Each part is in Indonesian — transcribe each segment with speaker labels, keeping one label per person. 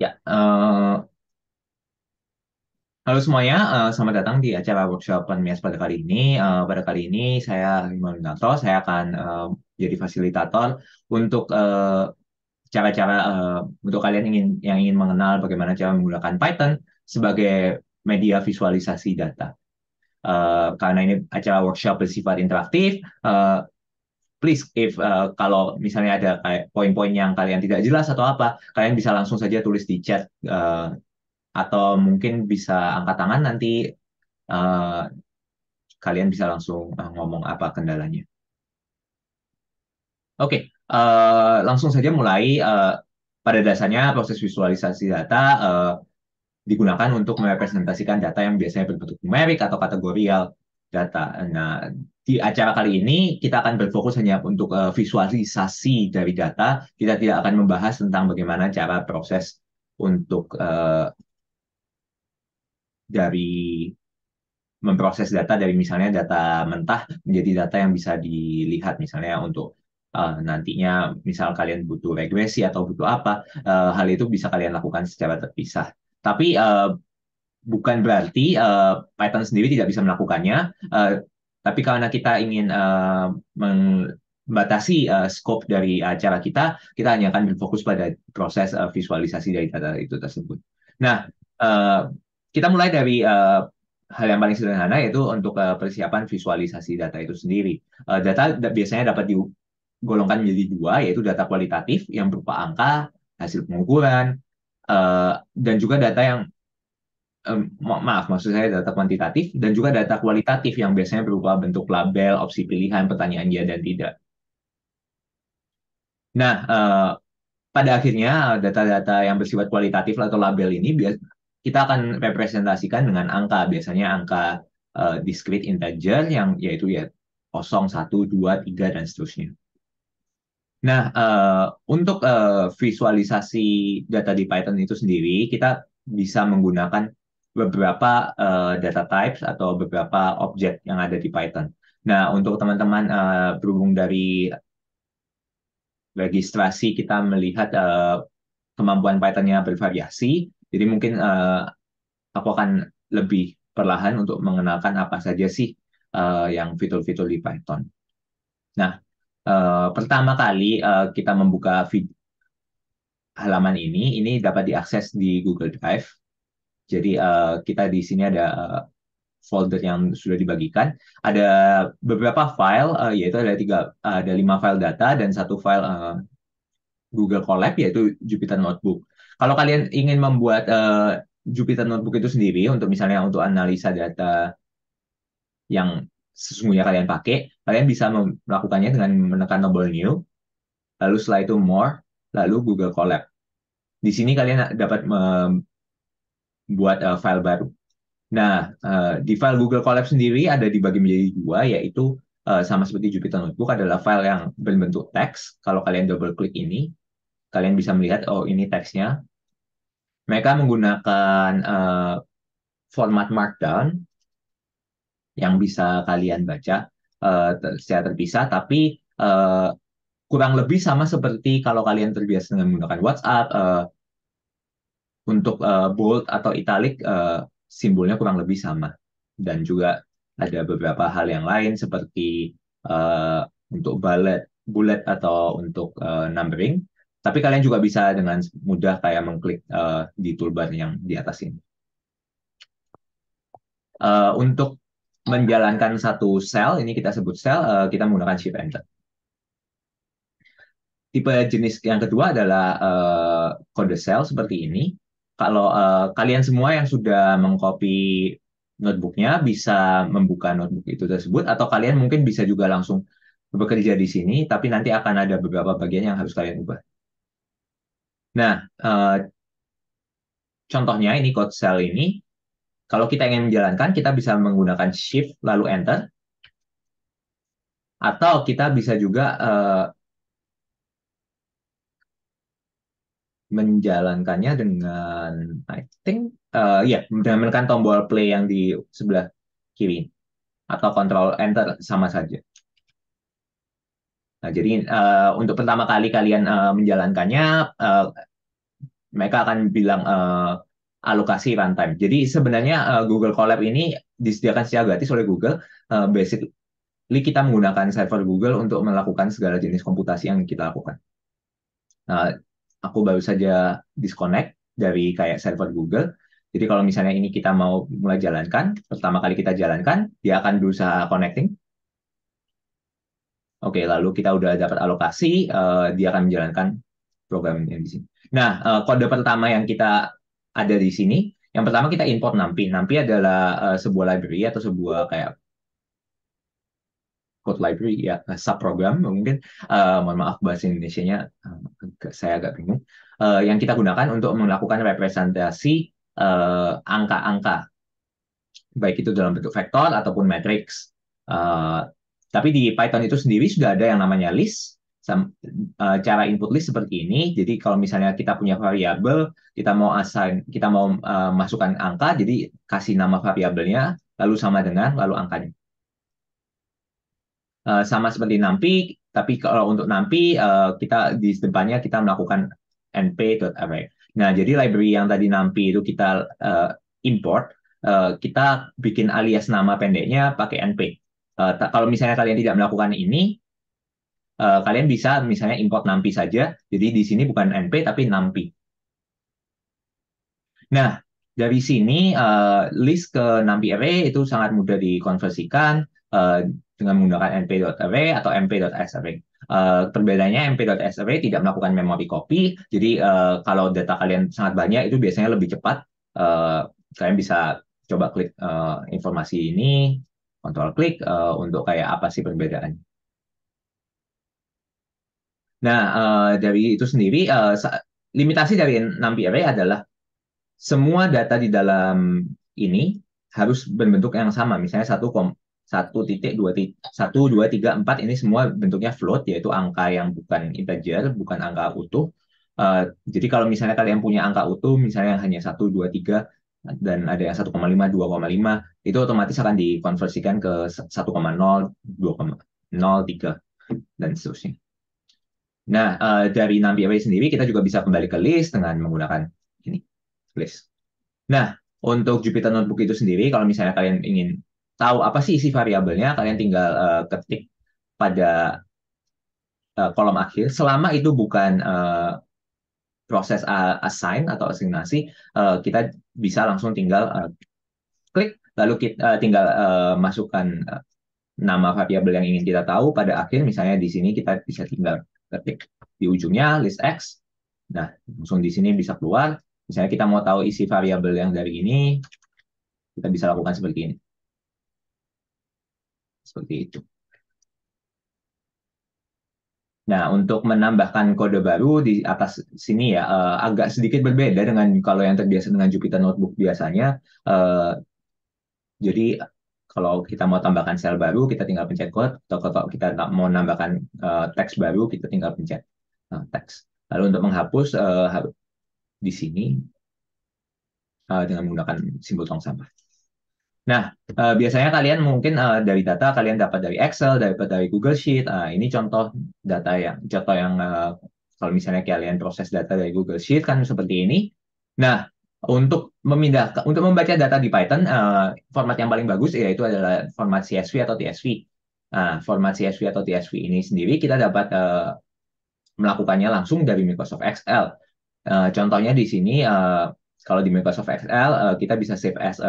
Speaker 1: Ya, halo semuanya, selamat datang di acara workshop Penmias pada kali ini. Pada kali ini saya Himalunato, saya akan jadi fasilitator untuk cara-cara untuk kalian yang ingin mengenal bagaimana cara menggunakan Python sebagai media visualisasi data. Karena ini acara workshop bersifat interaktif, please kalau misalnya ada kayak poin-poin yang kalian tidak jelas atau apa, kalian bisa langsung saja tulis di chat atau mungkin bisa angkat tangan nanti eh, kalian bisa langsung ngomong apa kendalanya. Oke, langsung saja mulai. Pada dasarnya proses visualisasi data digunakan untuk merepresentasikan data yang biasanya berbentuk numerik atau kategorial data. Nah, di acara kali ini kita akan berfokus hanya untuk visualisasi dari data. Kita tidak akan membahas tentang bagaimana cara proses untuk dari memproses data dari misalnya data mentah menjadi data yang bisa dilihat misalnya untuk nantinya misal kalian butuh regresi atau butuh apa, hal itu bisa kalian lakukan secara terpisah. Tapi bukan berarti Python sendiri tidak bisa melakukannya. Tapi karena kita ingin membatasi scope dari acara kita, kita hanya akan berfokus pada proses visualisasi dari data itu tersebut. Nah, uh, kita mulai dari hal yang paling sederhana yaitu untuk persiapan visualisasi data itu sendiri. Data biasanya dapat digolongkan menjadi dua, yaitu data kualitatif yang berupa angka, hasil pengukuran, dan juga data yang maaf, maksud saya data kuantitatif dan juga data kualitatif yang biasanya berupa bentuk label, opsi pilihan, pertanyaan ya dan tidak. Nah, pada akhirnya data-data yang bersifat kualitatif atau label ini kita akan representasikan dengan angka, biasanya angka discrete integer yang yaitu ya 0, 1, 2, 3 dan seterusnya. Nah, untuk visualisasi data di Python itu sendiri, kita bisa menggunakan beberapa data types atau beberapa objek yang ada di Python. Nah, untuk teman-teman berhubung dari registrasi kita melihat kemampuan Python-nya bervariasi, jadi mungkin aku akan lebih perlahan untuk mengenalkan apa saja sih yang fitur-fitur di Python. Nah, pertama kali kita membuka halaman ini dapat diakses di Google Drive. Jadi kita di sini ada folder yang sudah dibagikan. Ada beberapa file, yaitu ada 5 file data dan satu file Google Colab, yaitu Jupyter Notebook. Kalau kalian ingin membuat Jupyter Notebook itu sendiri untuk misalnya untuk analisa data yang sesungguhnya kalian pakai, kalian bisa melakukannya dengan menekan tombol New, lalu setelah itu More, lalu Google Colab. Di sini kalian dapat membuat file baru. Nah, di file Google Colab sendiri ada dibagi menjadi dua, yaitu sama seperti Jupyter Notebook adalah file yang berbentuk teks. Kalau kalian double klik ini, kalian bisa melihat, oh ini teksnya. Mereka menggunakan format Markdown yang bisa kalian baca secara terpisah, tapi uh, kurang lebih sama seperti kalau kalian terbiasa dengan menggunakan WhatsApp. Untuk bold atau italic, simbolnya kurang lebih sama. Dan juga ada beberapa hal yang lain seperti uh, untuk bullet atau untuk numbering. Tapi kalian juga bisa dengan mudah kayak mengklik di toolbar yang di atas ini. Untuk menjalankan satu sel, ini kita sebut sel, kita menggunakan Shift Enter. Tipe jenis yang kedua adalah kode sel seperti ini. Kalau kalian semua yang sudah mengcopy notebooknya bisa membuka notebook itu tersebut, atau kalian mungkin bisa juga langsung bekerja di sini, tapi nanti akan ada beberapa bagian yang harus kalian ubah. Nah, contohnya ini code cell ini, kalau kita ingin menjalankan, kita bisa menggunakan Shift lalu Enter, atau kita bisa juga menjalankannya dengan I think ya dengan menekan tombol play yang di sebelah kiri atau control enter sama saja. Nah, jadi untuk pertama kali kalian menjalankannya, mereka akan bilang alokasi runtime. Jadi sebenarnya Google Colab ini disediakan secara gratis oleh Google. Basically kita menggunakan server Google untuk melakukan segala jenis komputasi yang kita lakukan. Nah, aku baru saja disconnect dari kayak server Google. Jadi kalau misalnya ini kita mau mulai jalankan, pertama kali kita jalankan, dia akan berusaha connecting. Oke, lalu kita udah dapat alokasi, dia akan menjalankan program yang di sini. Nah, kode pertama yang kita ada di sini, yang pertama kita import NumPy. NumPy adalah sebuah library atau sebuah kayak code library ya, subprogram mungkin. Mohon maaf bahasa Indonesianya, saya agak bingung. Yang kita gunakan untuk melakukan representasi angka-angka, baik itu dalam bentuk vektor ataupun matriks. Uh, tapi di Python itu sendiri sudah ada yang namanya list. Cara input list seperti ini. Jadi kalau misalnya kita punya variabel, kita mau masukkan angka, jadi kasih nama variabelnya, lalu sama dengan lalu angkanya. Sama seperti NumPy, tapi kalau untuk NumPy kita di depannya kita melakukan np.array. Nah, jadi library yang tadi NumPy itu kita import, kita bikin alias nama pendeknya pakai np. Kalau misalnya kalian tidak melakukan ini, kalian bisa misalnya import NumPy saja. Jadi di sini bukan np tapi NumPy. Nah, dari sini list ke NumPy array itu sangat mudah dikonversikan dengan menggunakan np.array atau mp.sArray. Perbedaannya mp.sArray tidak melakukan memory copy, jadi kalau data kalian sangat banyak itu biasanya lebih cepat. Kalian bisa coba klik informasi ini, kontrol klik untuk kayak apa sih perbedaannya. Nah, dari itu sendiri, limitasi dari NumPy array adalah semua data di dalam ini harus berbentuk yang sama. Misalnya 1.2.1, 2, 3, 4 ini semua bentuknya float, yaitu angka yang bukan integer, bukan angka utuh. Jadi kalau misalnya kalian punya angka utuh, misalnya hanya 1, 2, 3, dan ada yang 1,5, 2,5, itu otomatis akan dikonversikan ke 1,0, 2,03, dan seterusnya. Nah, dari NumPy array sendiri kita juga bisa kembali ke list dengan menggunakan ini, list. Nah, untuk Jupyter Notebook itu sendiri, kalau misalnya kalian ingin tahu apa sih isi variabelnya, kalian tinggal ketik pada kolom akhir. Selama itu bukan proses assign atau asignasi, kita bisa langsung tinggal klik, lalu kita tinggal masukkan nama variabel yang ingin kita tahu pada akhir. Misalnya di sini kita bisa tinggal ketik di ujungnya list X. Nah, langsung di sini bisa keluar. Misalnya kita mau tahu isi variabel yang dari ini, kita bisa lakukan seperti ini. Seperti itu. Nah, untuk menambahkan kode baru di atas sini ya, agak sedikit berbeda dengan kalau yang terbiasa dengan Jupyter Notebook biasanya. Jadi, kalau kita mau tambahkan sel baru, kita tinggal pencet code. Atau kalau kita mau nambahkan teks baru, kita tinggal pencet teks. Lalu untuk menghapus di sini dengan menggunakan simbol tong sampah. Nah, biasanya kalian mungkin dari data kalian dapat dari Excel, dapat dari Google Sheet. Ini contoh yang kalau misalnya kalian proses data dari Google Sheet kan seperti ini. Nah, untuk membaca data di Python, format yang paling bagus yaitu adalah format CSV atau TSV. Format CSV atau TSV ini sendiri kita dapat melakukannya langsung dari Microsoft Excel. Contohnya di sini, kalau di Microsoft Excel kita bisa save as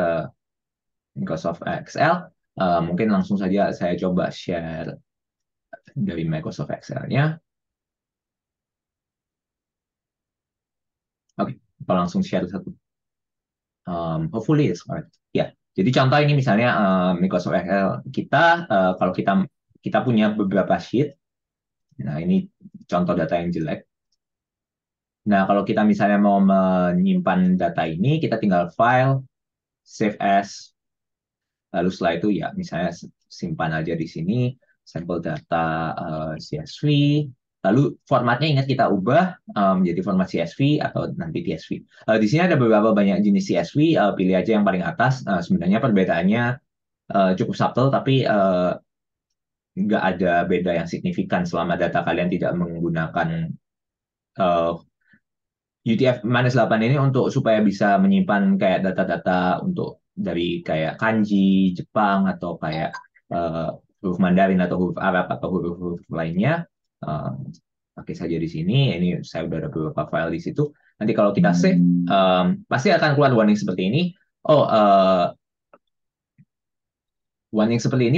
Speaker 1: Microsoft Excel. Mungkin langsung saja saya coba share dari Microsoft Excel-nya. Oke, kita langsung share satu. Hopefully it's correct. Ya, jadi contoh ini misalnya Microsoft Excel kita, kalau kita punya beberapa sheet. Nah, ini contoh data yang jelek. Nah, kalau kita misalnya mau menyimpan data ini, kita tinggal file, save as, lalu setelah itu ya misalnya simpan aja di sini sampel data CSV. Lalu formatnya ingat kita ubah menjadi format CSV atau nanti TSV. Di sini ada beberapa banyak jenis CSV, pilih aja yang paling atas. Sebenarnya perbedaannya cukup subtle, tapi nggak ada beda yang signifikan selama data kalian tidak menggunakan UTF-8 ini untuk supaya bisa menyimpan kayak data-data untuk dari kayak kanji Jepang atau kayak eh, huruf Mandarin atau huruf Arab atau huruf-huruf lainnya. eh, Pakai saja di sini. Ini saya udah ada beberapa file di situ. Nanti kalau kita save, pasti akan keluar warning seperti ini. Oh, warning seperti ini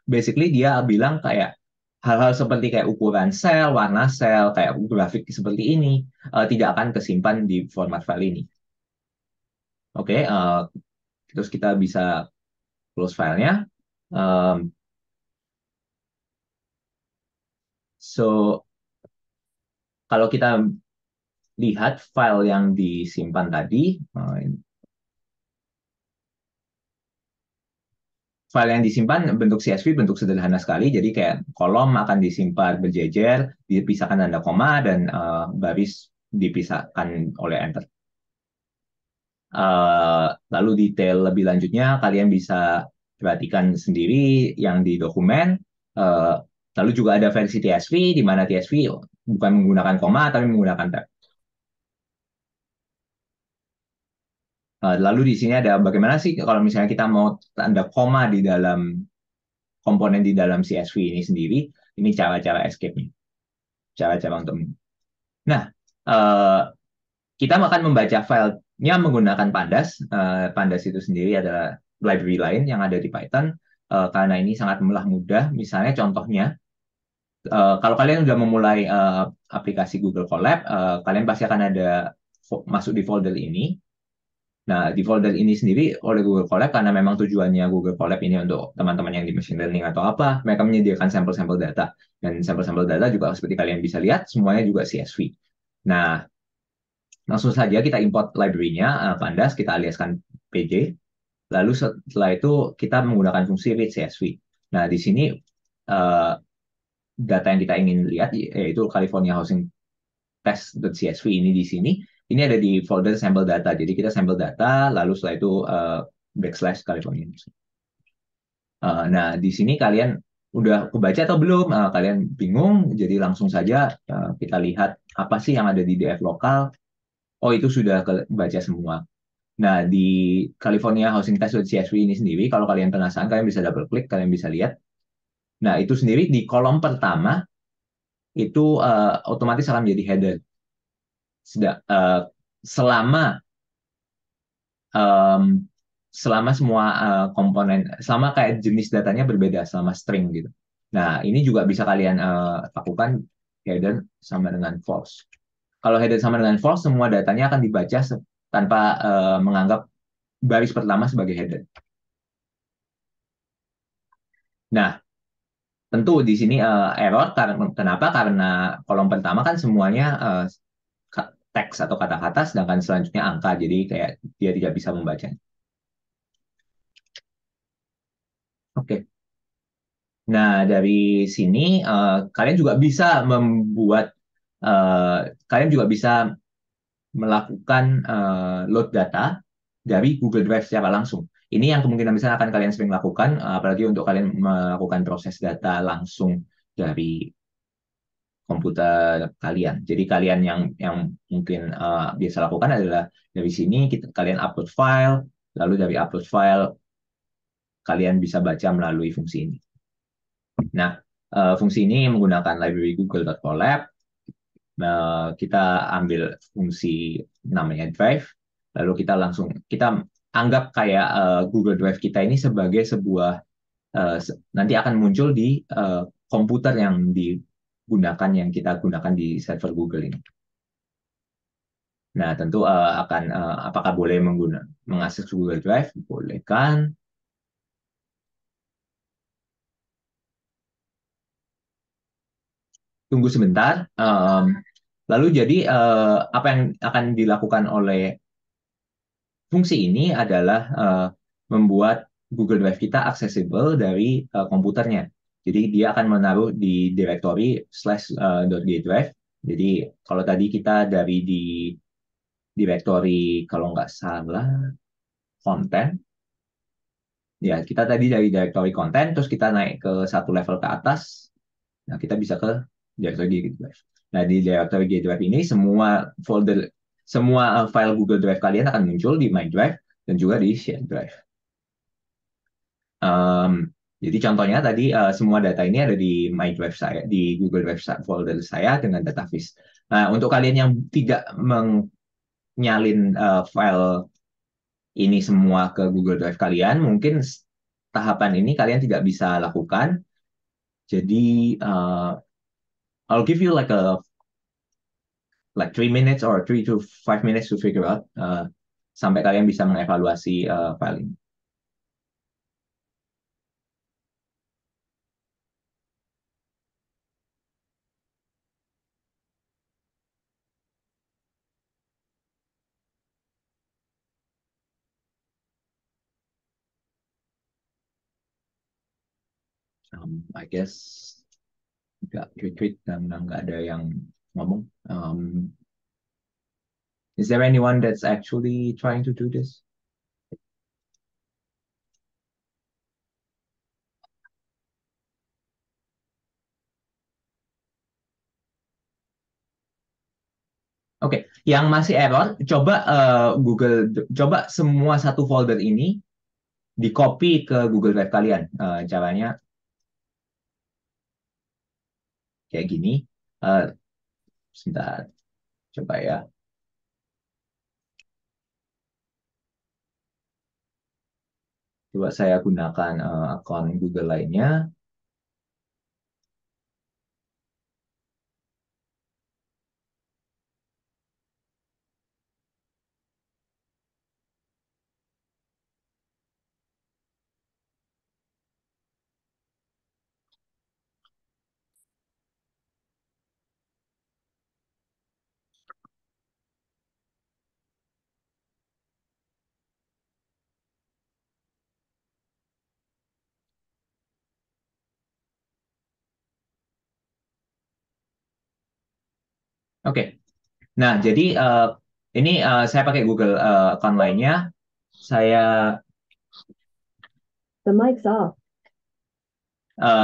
Speaker 1: basically dia bilang kayak hal-hal seperti kayak ukuran sel, warna sel, kayak grafik seperti ini tidak akan kesimpan di format file ini. Oke, terus kita bisa close filenya. Um, so kalau kita lihat file yang disimpan tadi, file yang disimpan bentuk CSV bentuk sederhana sekali, jadi kayak kolom akan disimpan berjejer, dipisahkan tanda koma, dan baris dipisahkan oleh enter. Lalu detail lebih lanjutnya kalian bisa perhatikan sendiri yang di dokumen. Uh, Lalu juga ada versi TSV, di mana TSV bukan menggunakan koma, tapi menggunakan tab. Lalu di sini ada bagaimana sih kalau misalnya kita mau tanda koma di dalam komponen di dalam CSV ini sendiri, ini cara-cara escape-nya, cara-cara untuk. Nah, uh, kita akan membaca filenya menggunakan Pandas. Pandas itu sendiri adalah library lain yang ada di Python. Karena ini sangat mudah. Misalnya contohnya, kalau kalian sudah memulai aplikasi Google Colab, kalian pasti akan ada masuk di folder ini. Nah, di folder ini sendiri oleh Google Colab, karena memang tujuannya Google Colab ini untuk teman-teman yang di machine learning atau apa, mereka menyediakan sampel-sampel data. Dan sampel-sampel data juga seperti kalian bisa lihat, semuanya juga CSV. Nah, langsung saja kita import library-nya, Pandas, kita aliaskan PJ. Lalu setelah itu kita menggunakan fungsi read CSV. Nah, di sini data yang kita ingin lihat yaitu California Housing Test.csv ini di sini. Ini ada di folder sampel data. Jadi kita sampel data, lalu setelah itu backslash California. Nah, di sini kalian udah kebaca atau belum? Kalian bingung, jadi langsung saja kita lihat apa sih yang ada di DF lokal. Oh, itu sudah kebaca semua. Nah, di California Housing Test.csv ini sendiri, kalau kalian penasaran, kalian bisa double klik, kalian bisa lihat. Nah, itu sendiri di kolom pertama, itu otomatis akan menjadi header. Selama um, selama semua komponen, selama kayak jenis datanya berbeda, selama string gitu. Nah, ini juga bisa kalian lakukan header sama dengan false. Kalau header sama dengan false, semua datanya akan dibaca tanpa menganggap baris pertama sebagai header. Nah, tentu di sini error kenapa? Karena kolom pertama kan semuanya teks atau kata-kata, sedangkan selanjutnya angka, jadi kayak dia tidak bisa membaca. Oke. Nah, dari sini kalian juga bisa membuat, kalian juga bisa melakukan load data dari Google Drive secara langsung. Ini yang kemungkinan besar akan kalian sering lakukan, apalagi untuk kalian melakukan proses data langsung dari komputer kalian. Jadi kalian yang mungkin biasa lakukan adalah dari sini kalian upload file, lalu dari upload file kalian bisa baca melalui fungsi ini. Nah, fungsi ini menggunakan library google.colab. Kita ambil fungsi namanya drive, lalu kita anggap kayak Google Drive kita ini sebagai sebuah nanti akan muncul di komputer yang digunakan, yang kita gunakan di server Google ini. Nah, tentu apakah boleh mengakses Google Drive? Boleh kan? Tunggu sebentar. Lalu jadi apa yang akan dilakukan oleh fungsi ini adalah membuat Google Drive kita aksesibel dari komputernya. Jadi dia akan menaruh di directory /.jdrive. Jadi kalau tadi kita dari di directory, kalau nggak salah, konten, ya kita tadi dari directory konten, terus kita naik ke satu level ke atas, nah kita bisa ke directory G Drive. Nah, di directory G Drive ini semua folder semua file Google Drive kalian akan muncul di My Drive dan juga di Shared Drive. Jadi contohnya tadi semua data ini ada di My Drive saya, di Google Drive folder saya dengan data database. Nah, untuk kalian yang tidak menyalin file ini semua ke Google Drive kalian, mungkin tahapan ini kalian tidak bisa lakukan. Jadi I'll give you like 3 minutes or 3 to 5 minutes to figure out sampai kalian bisa mengevaluasi file ini. I guess nggak tweet dan nggak ada yang ngomong. Is there anyone that's actually trying to do this? Oke, yang masih error, coba coba semua satu folder ini di copy ke Google Drive kalian. Caranya kayak gini. Sebentar, coba ya. Coba saya gunakan akun Google lainnya. Oke, nah jadi ini saya pakai Google account lainnya. Saya
Speaker 2: The mic's off.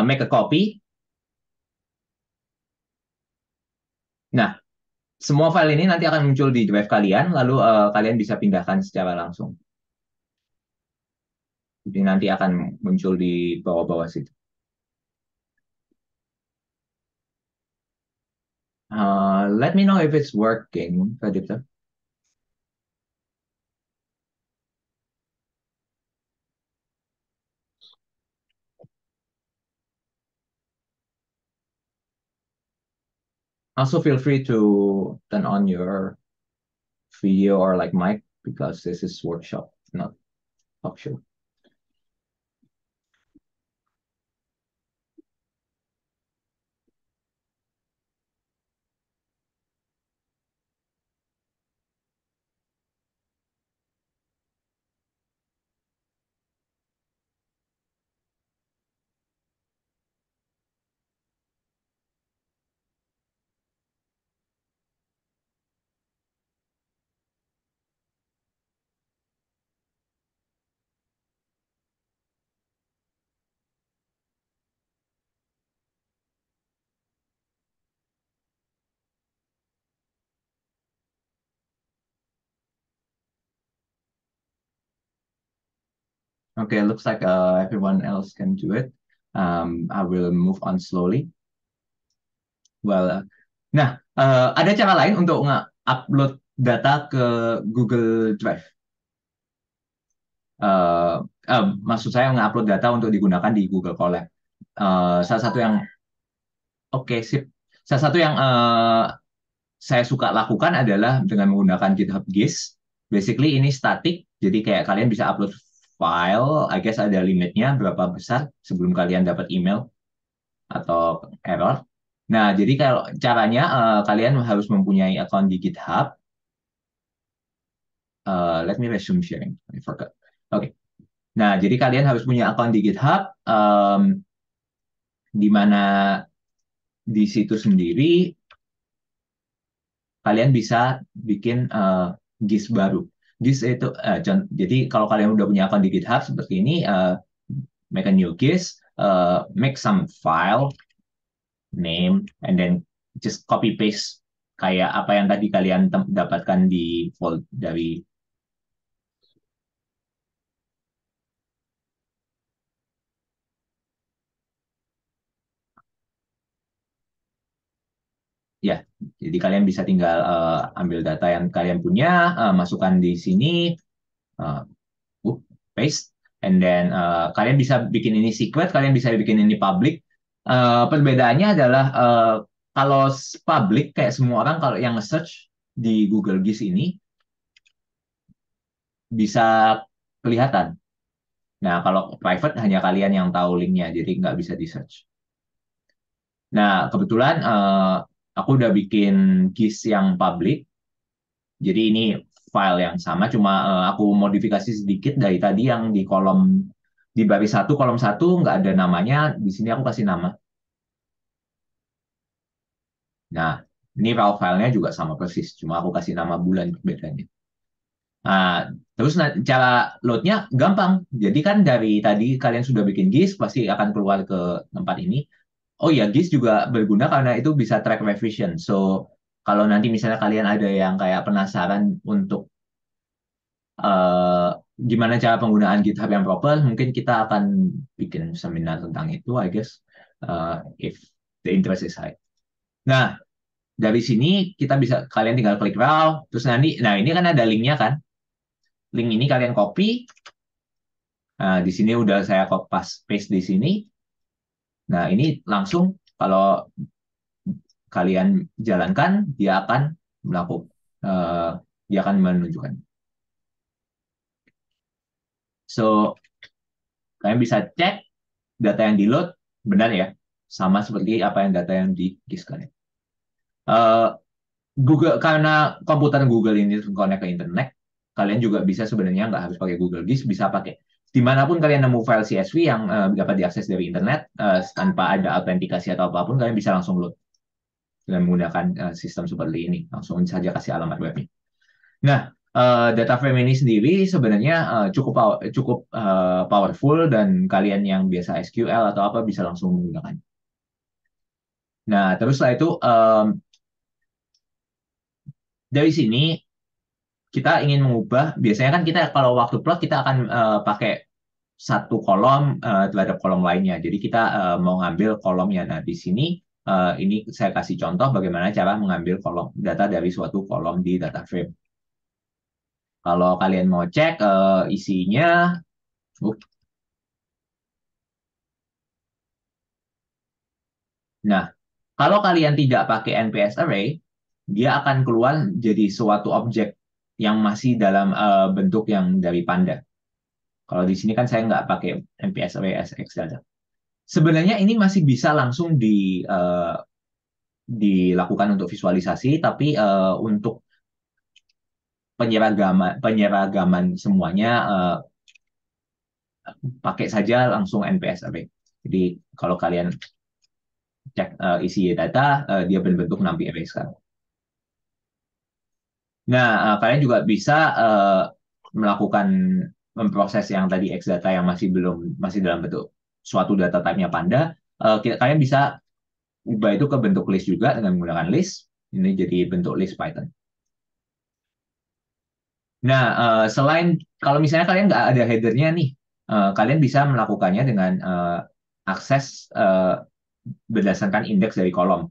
Speaker 1: Make a copy. Nah, semua file ini nanti akan muncul di drive kalian, lalu kalian bisa pindahkan secara langsung. Jadi nanti akan muncul di bawah-bawah situ. Let me know if it's working, Pradipta. Also, feel free to turn on your video or like mic because this is workshop, not talk show. Okay, looks like everyone else can do it. I will move on slowly. Well, nah, ada cara lain untuk nge-upload data ke Google Drive. Maksud saya nge-upload data untuk digunakan di Google Colab. Salah satu yang sip. Salah satu yang saya suka lakukan adalah dengan menggunakan GitHub Gis. Basically ini static, jadi kayak kalian bisa upload file, I guess ada limitnya berapa besar sebelum kalian dapat email atau error. Nah, jadi kalau caranya kalian harus mempunyai akun di GitHub. Let me resume sharing. I forgot. Oke. Nah, jadi kalian harus punya akun di GitHub, di mana di situ sendiri kalian bisa bikin GIS baru. GIS itu, jadi kalau kalian udah punya akun di GitHub seperti ini, make a new GIS, make some file, name, and then just copy paste kayak apa yang tadi kalian dapatkan di fold dari ya. Jadi kalian bisa tinggal ambil data yang kalian punya, masukkan di sini, uh, paste, and then kalian bisa bikin ini secret, kalian bisa bikin ini public. Perbedaannya adalah kalau public kayak semua orang kalau yang nge-search di Google GIS ini bisa kelihatan. Nah, kalau private hanya kalian yang tahu linknya, jadi nggak bisa di-search. Nah, kebetulan aku udah bikin GIS yang public, jadi ini file yang sama, cuma aku modifikasi sedikit dari tadi yang di kolom di baris satu kolom satu nggak ada namanya, di sini aku kasih nama. Nah, ini raw filenya juga sama persis, cuma aku kasih nama bulan bedanya. Nah, terus cara loadnya gampang. Jadi kan dari tadi kalian sudah bikin GIS, pasti akan keluar ke tempat ini. Oh ya, GIS juga berguna karena itu bisa track revision. So, kalau nanti misalnya kalian ada yang kayak penasaran untuk eh, gimana cara penggunaan GitHub yang proper, mungkin kita akan bikin seminar tentang itu, I guess, if the interest is high. Nah, dari sini kita bisa kalian tinggal klik raw, terus nanti, nah ini kan ada linknya kan, link ini kalian copy. Nah, di sini udah saya copy paste di sini. Nah, ini langsung kalau kalian jalankan, melakukan, uh, dia akan menunjukkan. So, kalian bisa cek data yang di load benar ya, sama seperti apa yang data yang di GIS kalian. Google, karena komputer Google ini connect ke internet, kalian juga bisa sebenarnya nggak harus pakai Google GIS, bisa pakai dimanapun kalian nemu file CSV yang dapat diakses dari internet tanpa ada autentikasi atau apapun, kalian bisa langsung load dengan menggunakan sistem seperti ini. Langsung saja kasih alamat webnya. Nah, data frame ini sendiri sebenarnya cukup powerful dan kalian yang biasa SQL atau apa bisa langsung menggunakan. Nah, terus setelah itu dari sini kita ingin mengubah, biasanya kan kita kalau waktu plot kita akan pakai satu kolom terhadap kolom lainnya. Jadi kita mau ngambil kolomnya. Nah, di sini ini saya kasih contoh bagaimana cara mengambil kolom data dari suatu kolom di data frame. Kalau kalian mau cek isinya, nah, kalau kalian tidak pakai NPS array, dia akan keluar jadi suatu objek yang masih dalam bentuk yang dari Panda. Kalau di sini kan saya nggak pakai NPS array SX data. Sebenarnya ini masih bisa langsung dilakukan untuk visualisasi, tapi untuk penyeragaman semuanya pakai saja langsung NPS array. Jadi kalau kalian cek isi data, dia berbentuk NumPy array sekarang. Nah, kalian juga bisa melakukan memproses yang tadi X data yang masih dalam bentuk suatu data type-nya Panda. Kalian bisa ubah itu ke bentuk list juga dengan menggunakan list. Ini jadi bentuk list Python. Nah, selain kalau misalnya kalian nggak ada headernya nih, kalian bisa melakukannya dengan akses berdasarkan indeks dari kolom.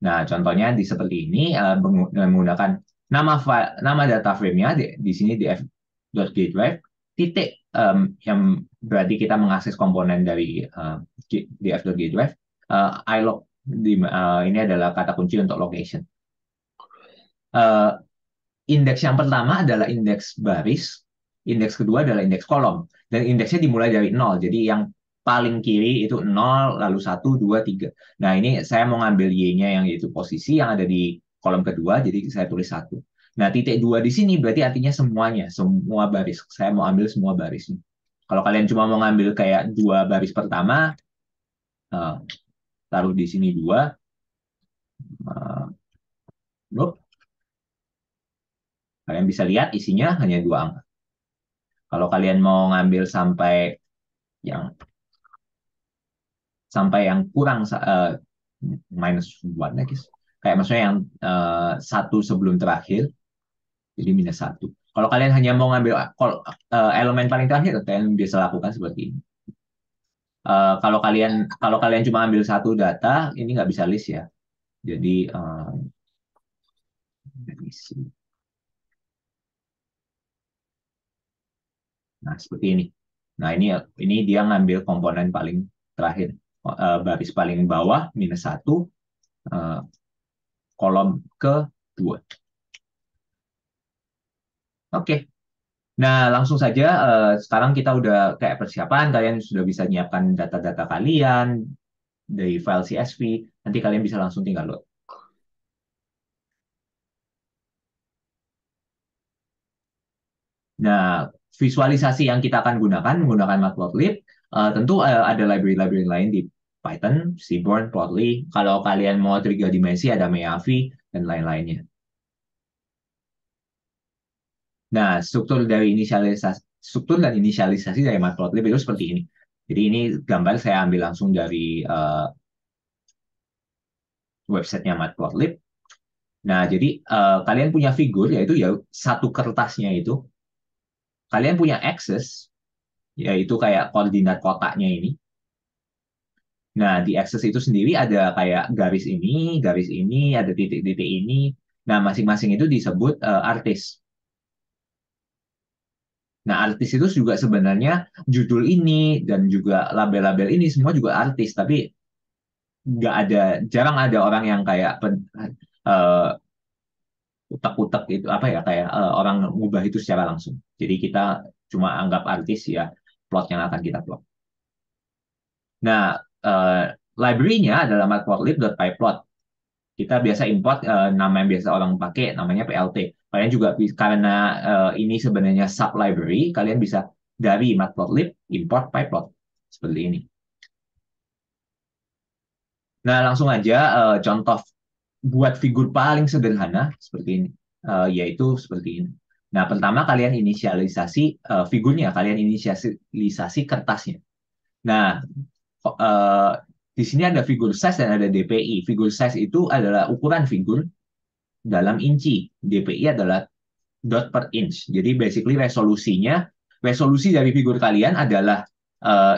Speaker 1: Nah, contohnya seperti ini dengan menggunakan nama data frame-nya di sini di f.gateway titik yang berarti kita mengakses komponen dari di f.gateway ilog ini adalah kata kunci untuk location. Uh, Indeks yang pertama adalah indeks baris, indeks kedua adalah indeks kolom, dan indeksnya dimulai dari 0. Jadi yang paling kiri itu 0, lalu 1, 2, 3. Nah, ini saya mau ngambil Y-nya yang yaitu posisi yang ada di kolom kedua, jadi saya tulis 1. Nah, titik 2 di sini berarti artinya semuanya, semua baris. Saya mau ambil semua baris. Kalau kalian cuma mau ngambil kayak 2 baris pertama, taruh di sini 2. Kalian bisa lihat isinya hanya 2 angka. Kalau kalian mau ngambil yang sampai yang kurang minus 1 guys. kayak maksudnya yang satu sebelum terakhir, jadi minus satu. Kalau kalian hanya mau ngambil elemen paling terakhir, kalian bisa lakukan seperti ini. Kalau kalian cuma ambil satu data, ini nggak bisa list ya. Jadi nah seperti ini. Nah ini dia ngambil komponen paling terakhir, baris paling bawah minus satu, eh, kolom ke dua. Oke. Nah, langsung saja sekarang kita udah kayak persiapan, kalian sudah bisa nyiapkan data-data kalian dari file CSV, nanti kalian bisa langsung tinggal load. Nah, visualisasi yang kita akan gunakan menggunakan Matplotlib, tentu ada library-library lain di Python, Seaborn, Plotly. Kalau kalian mau tiga dimensi, ada Meavi, dan lain-lainnya. Nah, struktur dan inisialisasi dari Matplotlib itu seperti ini. Jadi ini gambar saya ambil langsung dari websitenya Matplotlib. Nah, jadi kalian punya figur, yaitu ya satu kertasnya itu. Kalian punya axis, yaitu kayak koordinat kotaknya ini. Nah, di axis itu sendiri ada kayak garis ini, ada titik-titik ini. Nah, masing-masing itu disebut artis. Nah, artis itu juga sebenarnya judul ini dan juga label-label ini semua juga artis, tapi jarang ada orang yang kayak uh, utak-utak itu apa ya kayak orang ngubah itu secara langsung. Jadi kita cuma anggap artis ya plot yang akan kita plot. Nah, uh, library-nya adalah matplotlib.pyplot. Kita biasa import nama yang biasa orang pakai namanya PLT. Kalian juga karena ini sebenarnya sub library, kalian bisa dari matplotlib import pyplot seperti ini. Nah, langsung aja contoh buat figur paling sederhana seperti ini, yaitu seperti ini. Nah, pertama kalian inisialisasi figurnya, kalian inisialisasi kertasnya. Nah, uh, di sini ada figur size dan ada DPI. Figur size itu adalah ukuran figur dalam inci. DPI adalah dot per inch. Jadi basically resolusi dari figur kalian adalah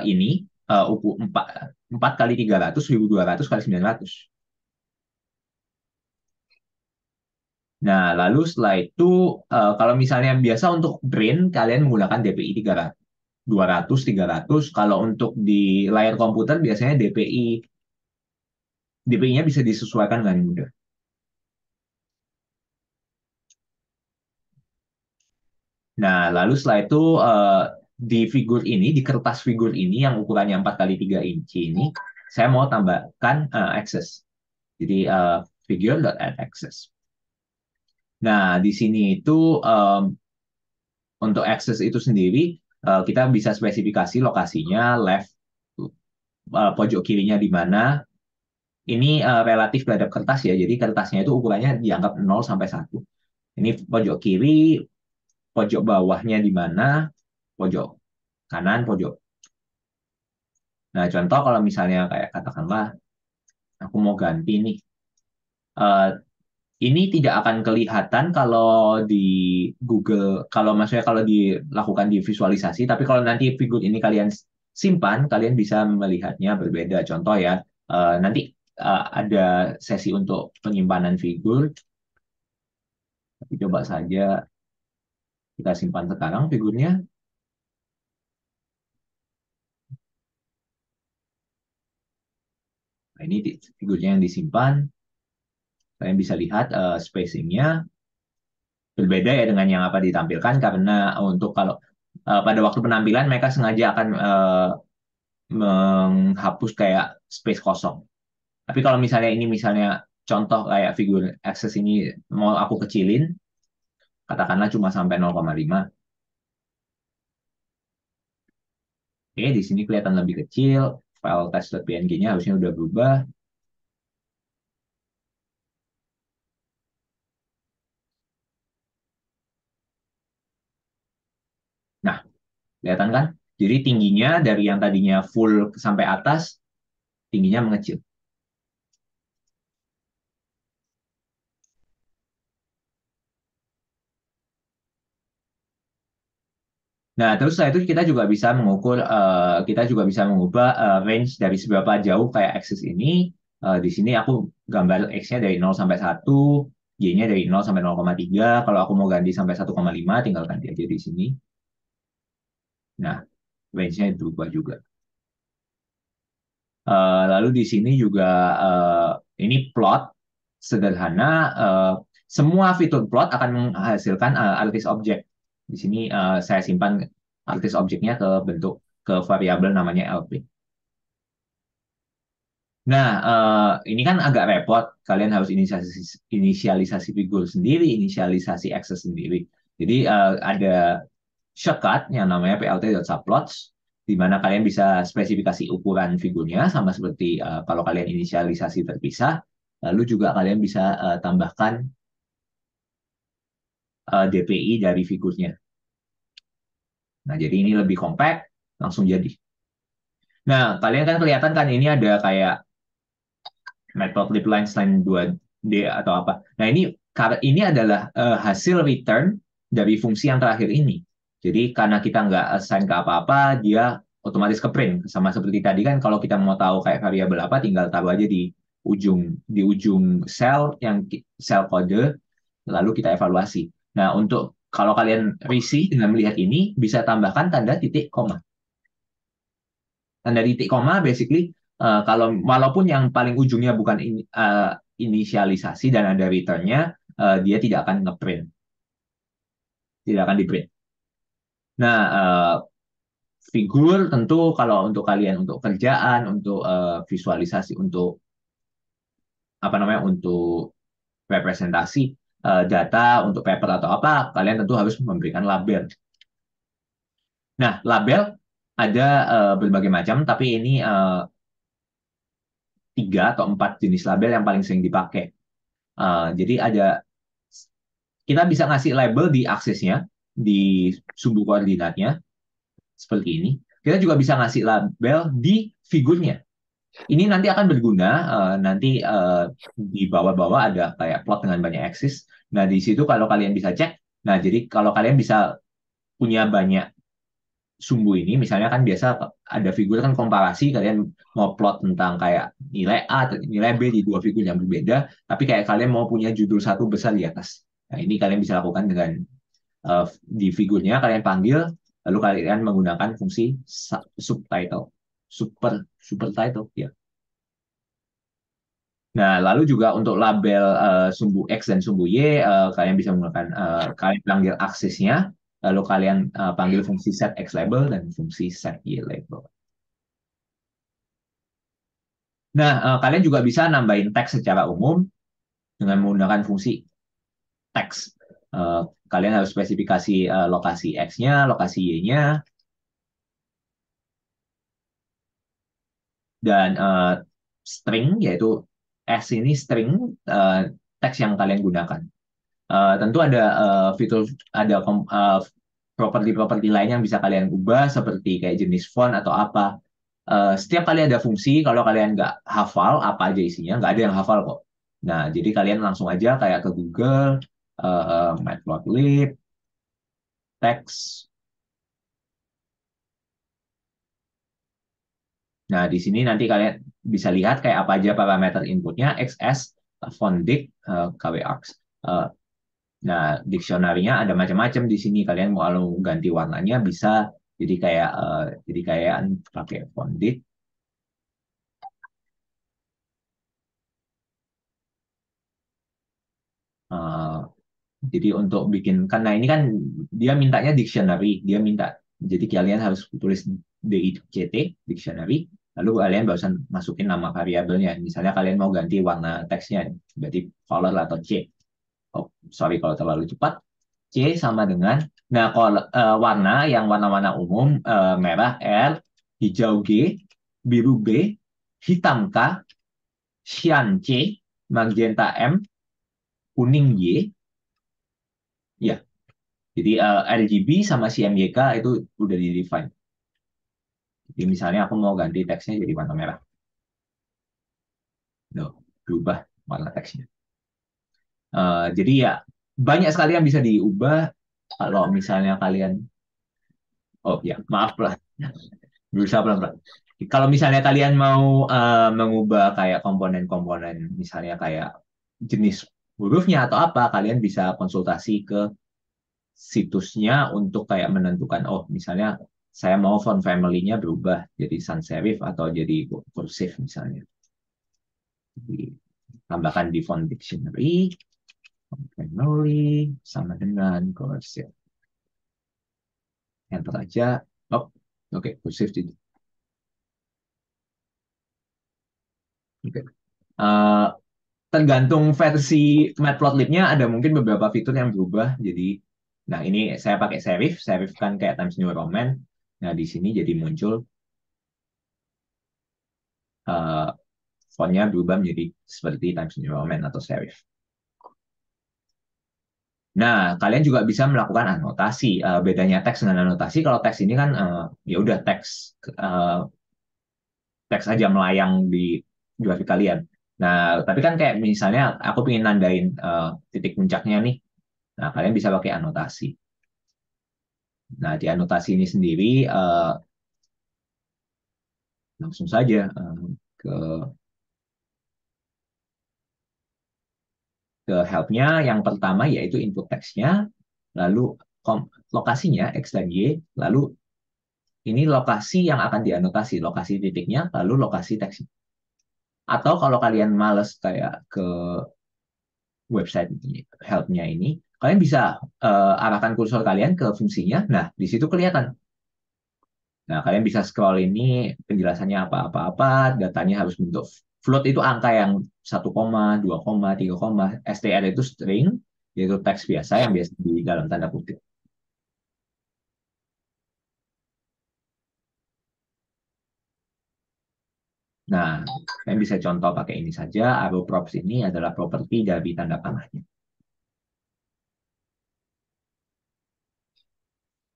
Speaker 1: ini ukur 4 kali 300, 1200 kali 900. Nah, lalu setelah itu kalau misalnya biasa untuk brain kalian menggunakan DPI 300, 200, 300. Kalau untuk di layar komputer biasanya DPI-nya bisa disesuaikan dengan mudah. Nah, lalu setelah itu di figur ini, di kertas figur ini yang ukurannya 4 kali 3 inci ini, saya mau tambahkan access. Jadi figure.add access. Nah, di sini itu untuk access itu sendiri kita bisa spesifikasi lokasinya, left pojok kirinya di mana. Ini relatif terhadap kertas ya. Jadi kertasnya itu ukurannya dianggap 0 sampai 1. Ini pojok kiri, pojok bawahnya di mana, pojok kanan, pojok. Nah, contoh kalau misalnya kayak katakanlah aku mau ganti nih. Eh, ini tidak akan kelihatan kalau di Google, kalau maksudnya kalau dilakukan di visualisasi, tapi kalau nanti figur ini kalian simpan, kalian bisa melihatnya berbeda. Contoh ya, nanti ada sesi untuk penyimpanan figur, tapi coba saja kita simpan sekarang figurnya. Nah, ini figurnya yang disimpan. Kalian bisa lihat spacingnya berbeda ya dengan yang apa ditampilkan karena untuk kalau pada waktu penampilan mereka sengaja akan menghapus kayak space kosong. Tapi kalau misalnya ini misalnya contoh kayak figur access ini mau aku kecilin, katakanlah cuma sampai 0,5. Oke, di sini kelihatan lebih kecil. File test.png-nya harusnya udah berubah. Nah, kelihatan kan? Jadi tingginya dari yang tadinya full sampai atas, tingginya mengecil. Nah, terus setelah itu kita juga bisa mengukur, kita juga bisa mengubah range dari seberapa jauh kayak axis ini. Di sini aku gambar X-nya dari 0 sampai 1, Y-nya dari 0 sampai 0,3. Kalau aku mau ganti sampai 1,5, tinggal ganti aja di sini. Nah, range-nya berubah juga. Lalu di sini juga ini plot sederhana. eh, Semua fitur plot akan menghasilkan artis objek. Di sini saya simpan artis objeknya ke bentuk ke variabel namanya LP. Nah, ini kan agak repot. Kalian harus inisialisasi figur sendiri, inisialisasi akses sendiri. Jadi ada shortcut yang namanya plt.subplots, di mana kalian bisa spesifikasi ukuran figurnya, sama seperti kalau kalian inisialisasi terpisah. Lalu juga kalian bisa tambahkan DPI dari figurnya. Nah, jadi ini lebih compact, langsung jadi. Nah, kalian kan kelihatan kan ini ada kayak matplotlib lines line 2D atau apa. Nah, ini adalah hasil return dari fungsi yang terakhir ini. Jadi karena kita nggak assign ke apa-apa, dia otomatis ke print. Sama seperti tadi kan kalau kita mau tahu kayak variabel apa, tinggal taruh aja di ujung sel kode, lalu kita evaluasi. Nah, untuk kalau kalian risih dengan melihat ini, bisa tambahkan tanda titik koma. Tanda titik koma basically kalau walaupun yang paling ujungnya bukan inisialisasi dan ada return-nya, dia tidak akan ngeprint, tidak akan di-print. Nah, figur tentu kalau untuk kalian untuk kerjaan, untuk visualisasi, untuk apa namanya, untuk representasi data, untuk paper atau apa, kalian tentu harus memberikan label. Nah, label ada berbagai macam, tapi ini 3 atau 4 jenis label yang paling sering dipakai. Jadi kita bisa ngasih label di aksesnya, di sumbu koordinatnya, seperti ini. Kita juga bisa ngasih label di figurnya. Ini nanti akan berguna, nanti di bawah-bawah ada kayak plot dengan banyak aksis. Nah, di situ kalau kalian bisa cek, nah jadi kalau kalian bisa punya banyak sumbu ini, misalnya kan biasa ada figur kan komparasi, kalian mau plot tentang kayak nilai A atau nilai B di dua figur yang berbeda, tapi kayak kalian mau punya judul satu besar di atas. Nah, ini kalian bisa lakukan dengan di figurnya kalian panggil, lalu kalian menggunakan fungsi subtitle, super title ya. Nah, lalu juga untuk label sumbu X dan sumbu Y, kalian bisa menggunakan kalian panggil aksesnya, lalu kalian panggil fungsi set X label dan fungsi set Y label. Nah, kalian juga bisa nambahin teks secara umum dengan menggunakan fungsi teks. Kalian harus spesifikasi lokasi X-nya, lokasi Y-nya, dan string, yaitu S ini string teks yang kalian gunakan. Tentu ada fitur, ada properti-properti lain yang bisa kalian ubah, seperti kayak jenis font atau apa. Setiap kali ada fungsi, kalau kalian nggak hafal apa aja isinya, nggak ada yang hafal kok. Nah, jadi kalian langsung aja kayak ke Google, matplotlib, teks. Nah, di sini nanti kalian bisa lihat kayak apa aja parameter inputnya, XS, fontdict, KWArgs. Nah, dictionary-nya ada macam-macam di sini. Kalian mau ganti warnanya bisa jadi kayak pakai fontdict. Uh, jadi untuk bikin, karena ini kan dia mintanya dictionary, dia minta jadi kalian harus tulis DICT dictionary, lalu kalian barusan masukin nama variabelnya. Misalnya kalian mau ganti warna teksnya, berarti color atau C. Oh, sorry kalau terlalu cepat. C sama dengan, nah kalau warna yang warna-warna umum, merah R, hijau G, biru B, hitam K, cyan C, magenta M, kuning Y. Ya, jadi RGB sama CMYK itu udah di-define. Jadi misalnya aku mau ganti teksnya jadi warna merah. Tuh, berubah warna teksnya. Jadi ya banyak sekali yang bisa diubah kalau misalnya kalian Oh ya, maaf lah. Berusaha pelan-pelan. Kalau misalnya kalian mau mengubah kayak komponen-komponen, misalnya kayak jenis hurufnya atau apa, kalian bisa konsultasi ke situsnya untuk kayak menentukan, oh misalnya saya mau font family-nya berubah jadi sans serif atau jadi kursiv misalnya. Jadi, tambahkan di font dictionary, font family sama dengan kursiv. Enter aja. Oh, oke, kursiv. Oke. Eh, tergantung versi Matplotlib-nya ada mungkin beberapa fitur yang berubah. Jadi, nah ini saya pakai serif, serif kan kayak Times New Roman. Nah di sini jadi muncul uh, fontnya berubah menjadi seperti Times New Roman atau serif. Nah, kalian juga bisa melakukan anotasi. Bedanya teks dengan anotasi, kalau teks ini kan ya udah uh, teks aja melayang di grafik kalian. Nah, tapi kan kayak misalnya aku pengen nandain titik puncaknya nih. Nah, kalian bisa pakai anotasi. Nah, di anotasi ini sendiri langsung saja ke ke help-nya. Yang pertama yaitu input teksnya, lalu lokasinya X dan Y, lalu ini lokasi yang akan dianotasi, lokasi titiknya, lalu lokasi teksnya. Atau kalau kalian males kayak ke website help-nya ini, kalian bisa arahkan kursor kalian ke fungsinya. Nah, di situ kelihatan. Nah, kalian bisa scroll ini penjelasannya apa-apa-apa, datanya harus bentuk float itu angka yang 1, 2, 3, str itu string, yaitu teks biasa yang biasa di dalam tanda kutip. Nah, kalian bisa contoh pakai ini saja. Arrow props ini adalah properti dari tanda panahnya.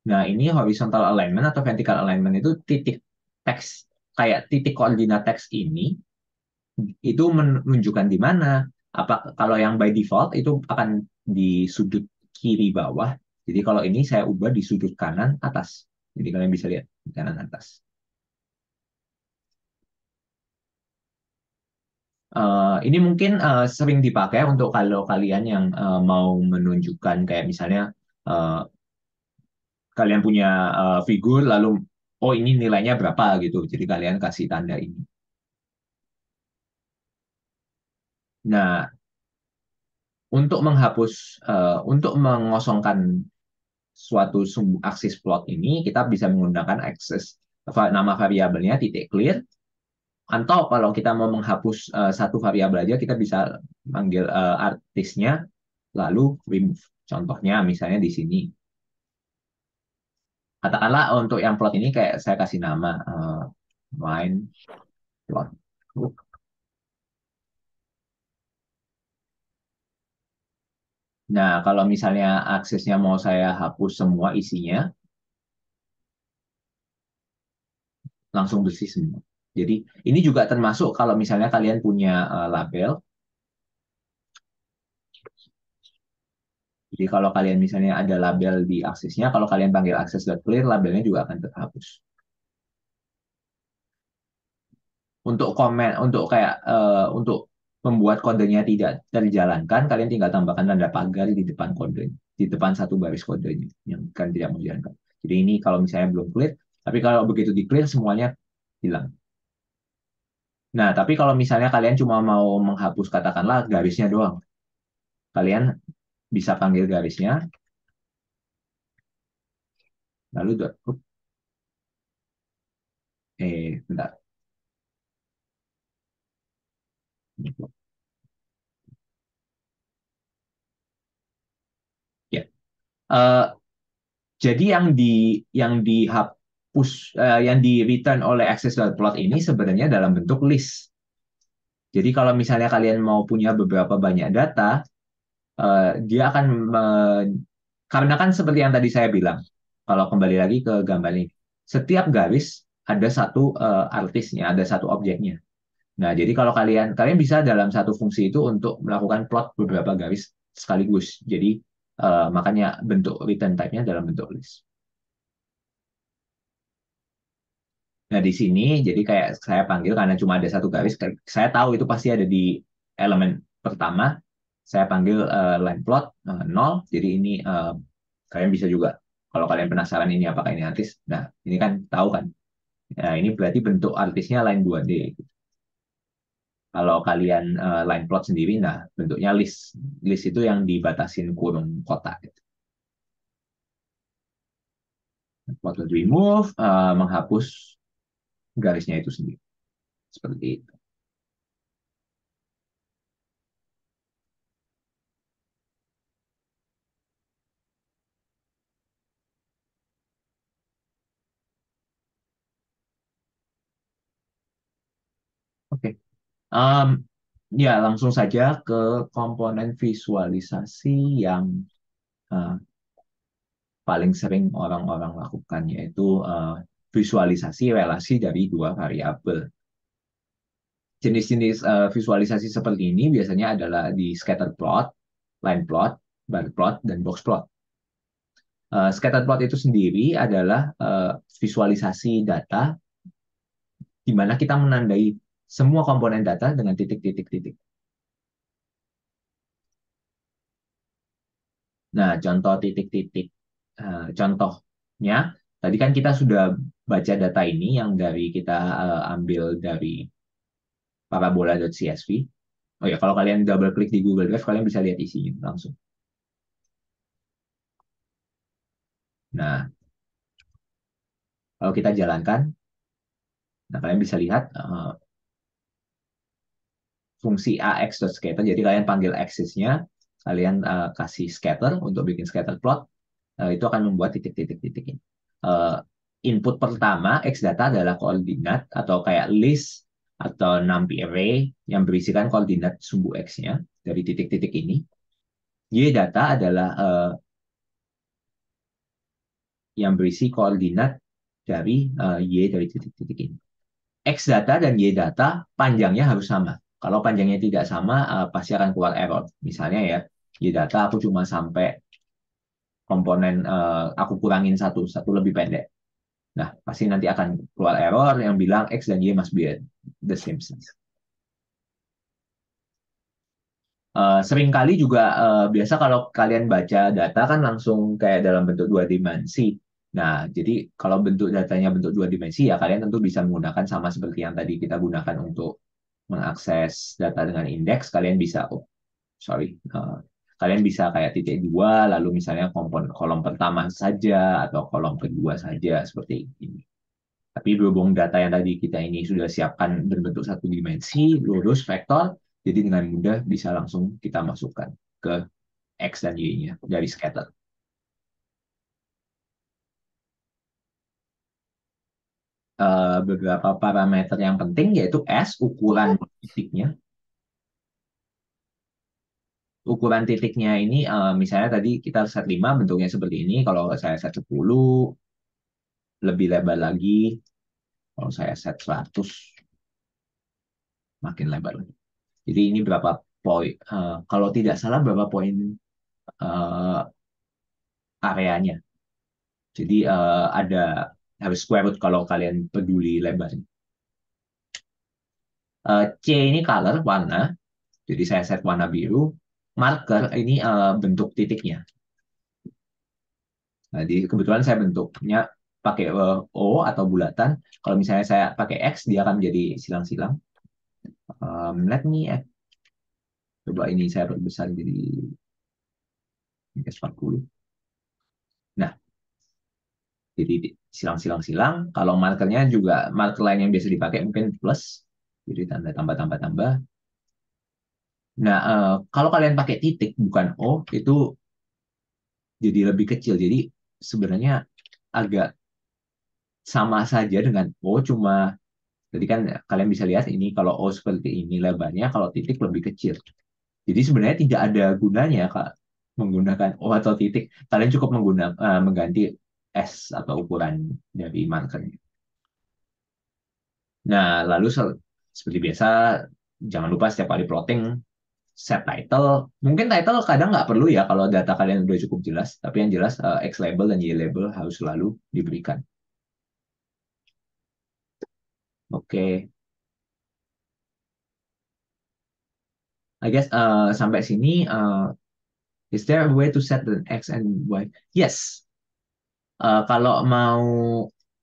Speaker 1: Nah, ini horizontal alignment atau vertical alignment itu titik teks, kayak titik koordinat teks ini itu menunjukkan di mana. Apa kalau yang by default itu akan di sudut kiri bawah. Jadi kalau ini saya ubah di sudut kanan atas. Jadi kalian bisa lihat di kanan atas. Ini mungkin sering dipakai untuk kalau kalian yang mau menunjukkan kayak misalnya uh, kalian punya figur lalu oh ini nilainya berapa gitu. Jadi kalian kasih tanda ini. Nah, untuk untuk mengosongkan suatu aksis plot ini, kita bisa menggunakan akses nama variabelnya titik clear. Atau kalau kita mau menghapus satu variabel aja, kita bisa panggil artisnya, lalu remove. Contohnya misalnya di sini. Katakanlah untuk yang plot ini kayak saya kasih nama line plot. Nah, kalau misalnya aksesnya mau saya hapus semua isinya, langsung bersih semua. Jadi ini juga termasuk kalau misalnya kalian punya label. Jadi kalau kalian misalnya ada label di aksesnya, kalau kalian panggil access.clear, labelnya juga akan terhapus. Untuk komen, untuk kayak untuk membuat kodenya tidak terjalankan, kalian tinggal tambahkan tanda pagar di depan kode, di depan satu baris kodenya yang kan tidak mau dijalankan. Jadi ini kalau misalnya belum clear, tapi kalau begitu di clear semuanya hilang. Nah, tapi kalau misalnya kalian cuma mau menghapus katakanlah garisnya doang, kalian bisa panggil garisnya, lalu bentar. Ya. Eh, jadi yang dihapus yang di return oleh access.plot ini sebenarnya dalam bentuk list. Jadi kalau misalnya kalian mau punya beberapa banyak data, dia akan karena kan seperti yang tadi saya bilang, kalau kembali lagi ke gambar ini, setiap garis ada satu artisnya, ada satu objeknya. Nah, jadi kalau kalian kalian bisa dalam satu fungsi itu untuk melakukan plot beberapa garis sekaligus. Jadi makanya bentuk return type-nya dalam bentuk list. Nah, di sini jadi kayak saya panggil karena cuma ada satu garis, saya tahu itu pasti ada di elemen pertama. Saya panggil line plot 0. Jadi ini kalian bisa juga kalau kalian penasaran ini apakah ini artis. Nah, ini kan tahu kan. Nah, ini berarti bentuk artisnya line 2D. Kalau kalian line plot sendiri, nah bentuknya list. List itu yang dibatasin kurung kotak. Plot remove, menghapus garisnya itu sendiri. Seperti itu. Oke. Um, ya, langsung saja ke komponen visualisasi yang uh, paling sering orang-orang lakukan, yaitu visualisasi relasi dari dua variabel. Jenis-jenis visualisasi seperti ini biasanya adalah di scatter plot, line plot, bar plot, dan box plot. Scatter plot itu sendiri adalah visualisasi data di mana kita menandai semua komponen data dengan titik-titik-titik. Nah, contoh titik-titik, contohnya, tadi kan kita sudah baca data ini yang dari kita ambil dari parabola.csv. Oh ya, kalau kalian double klik di Google Drive, kalian bisa lihat isinya langsung. Nah, kalau kita jalankan, nah kalian bisa lihat fungsi ax.scatter. Jadi kalian panggil axis-nya, kalian kasih scatter untuk bikin scatter plot, itu akan membuat titik-titik-titik ini. Input pertama, x data adalah koordinat atau kayak list atau numpy array yang berisikan koordinat sumbu x-nya dari titik-titik ini. Y data adalah yang berisi koordinat dari y dari titik-titik ini. X data dan Y data panjangnya harus sama. Kalau panjangnya tidak sama, pasti akan keluar error. Misalnya ya, Y data aku cuma sampai komponen, aku kurangin satu lebih pendek. Nah, pasti nanti akan keluar error yang bilang X dan Y must be the same size. Seringkali juga biasa kalau kalian baca data kan langsung kayak dalam bentuk dua dimensi. Nah, jadi kalau bentuk datanya bentuk dua dimensi ya kalian tentu bisa menggunakan sama seperti yang tadi kita gunakan untuk mengakses data dengan indeks. Kalian bisa, oh sorry, kalian bisa kayak titik dua, lalu misalnya kolom pertama saja atau kolom kedua saja seperti ini. Tapi berhubung data yang tadi kita ini sudah siapkan berbentuk satu dimensi, lurus, vektor, jadi dengan mudah bisa langsung kita masukkan ke X dan Y-nya dari scatter. Beberapa parameter yang penting yaitu S, ukuran titiknya. Ukuran titiknya ini, misalnya tadi kita set 5, bentuknya seperti ini. Kalau saya set 10, lebih lebar lagi. Kalau saya set 100, makin lebar lagi. Jadi ini berapa poin, kalau tidak salah berapa poin uh, areanya. Jadi ada harus square root kalau kalian peduli lebarnya. C ini color, warna. Jadi saya set warna biru. Marker ini bentuk titiknya. Nah, kebetulan saya bentuknya pakai O atau bulatan. Kalau misalnya saya pakai X, dia akan menjadi silang-silang. Let me coba ini saya perbesar jadi 40. Nah, jadi silang-silang-silang. Kalau markernya juga marker lain yang biasa dipakai mungkin plus. Jadi tanda tambah tambah tambah. Nah, kalau kalian pakai titik bukan O, itu jadi lebih kecil. Jadi sebenarnya agak sama saja dengan O, cuma jadi kan kalian bisa lihat ini kalau O seperti ini lebarnya, kalau titik lebih kecil. Jadi sebenarnya tidak ada gunanya Kak menggunakan O atau titik. Kalian cukup mengganti S atau ukuran dari markernya. Nah, lalu seperti biasa, jangan lupa setiap kali plotting set title. Mungkin title kadang nggak perlu ya kalau data kalian udah cukup jelas. Tapi yang jelas X label dan Y label harus selalu diberikan. Oke, I guess sampai sini, is there a way to set the X and Y? Yes. Kalau mau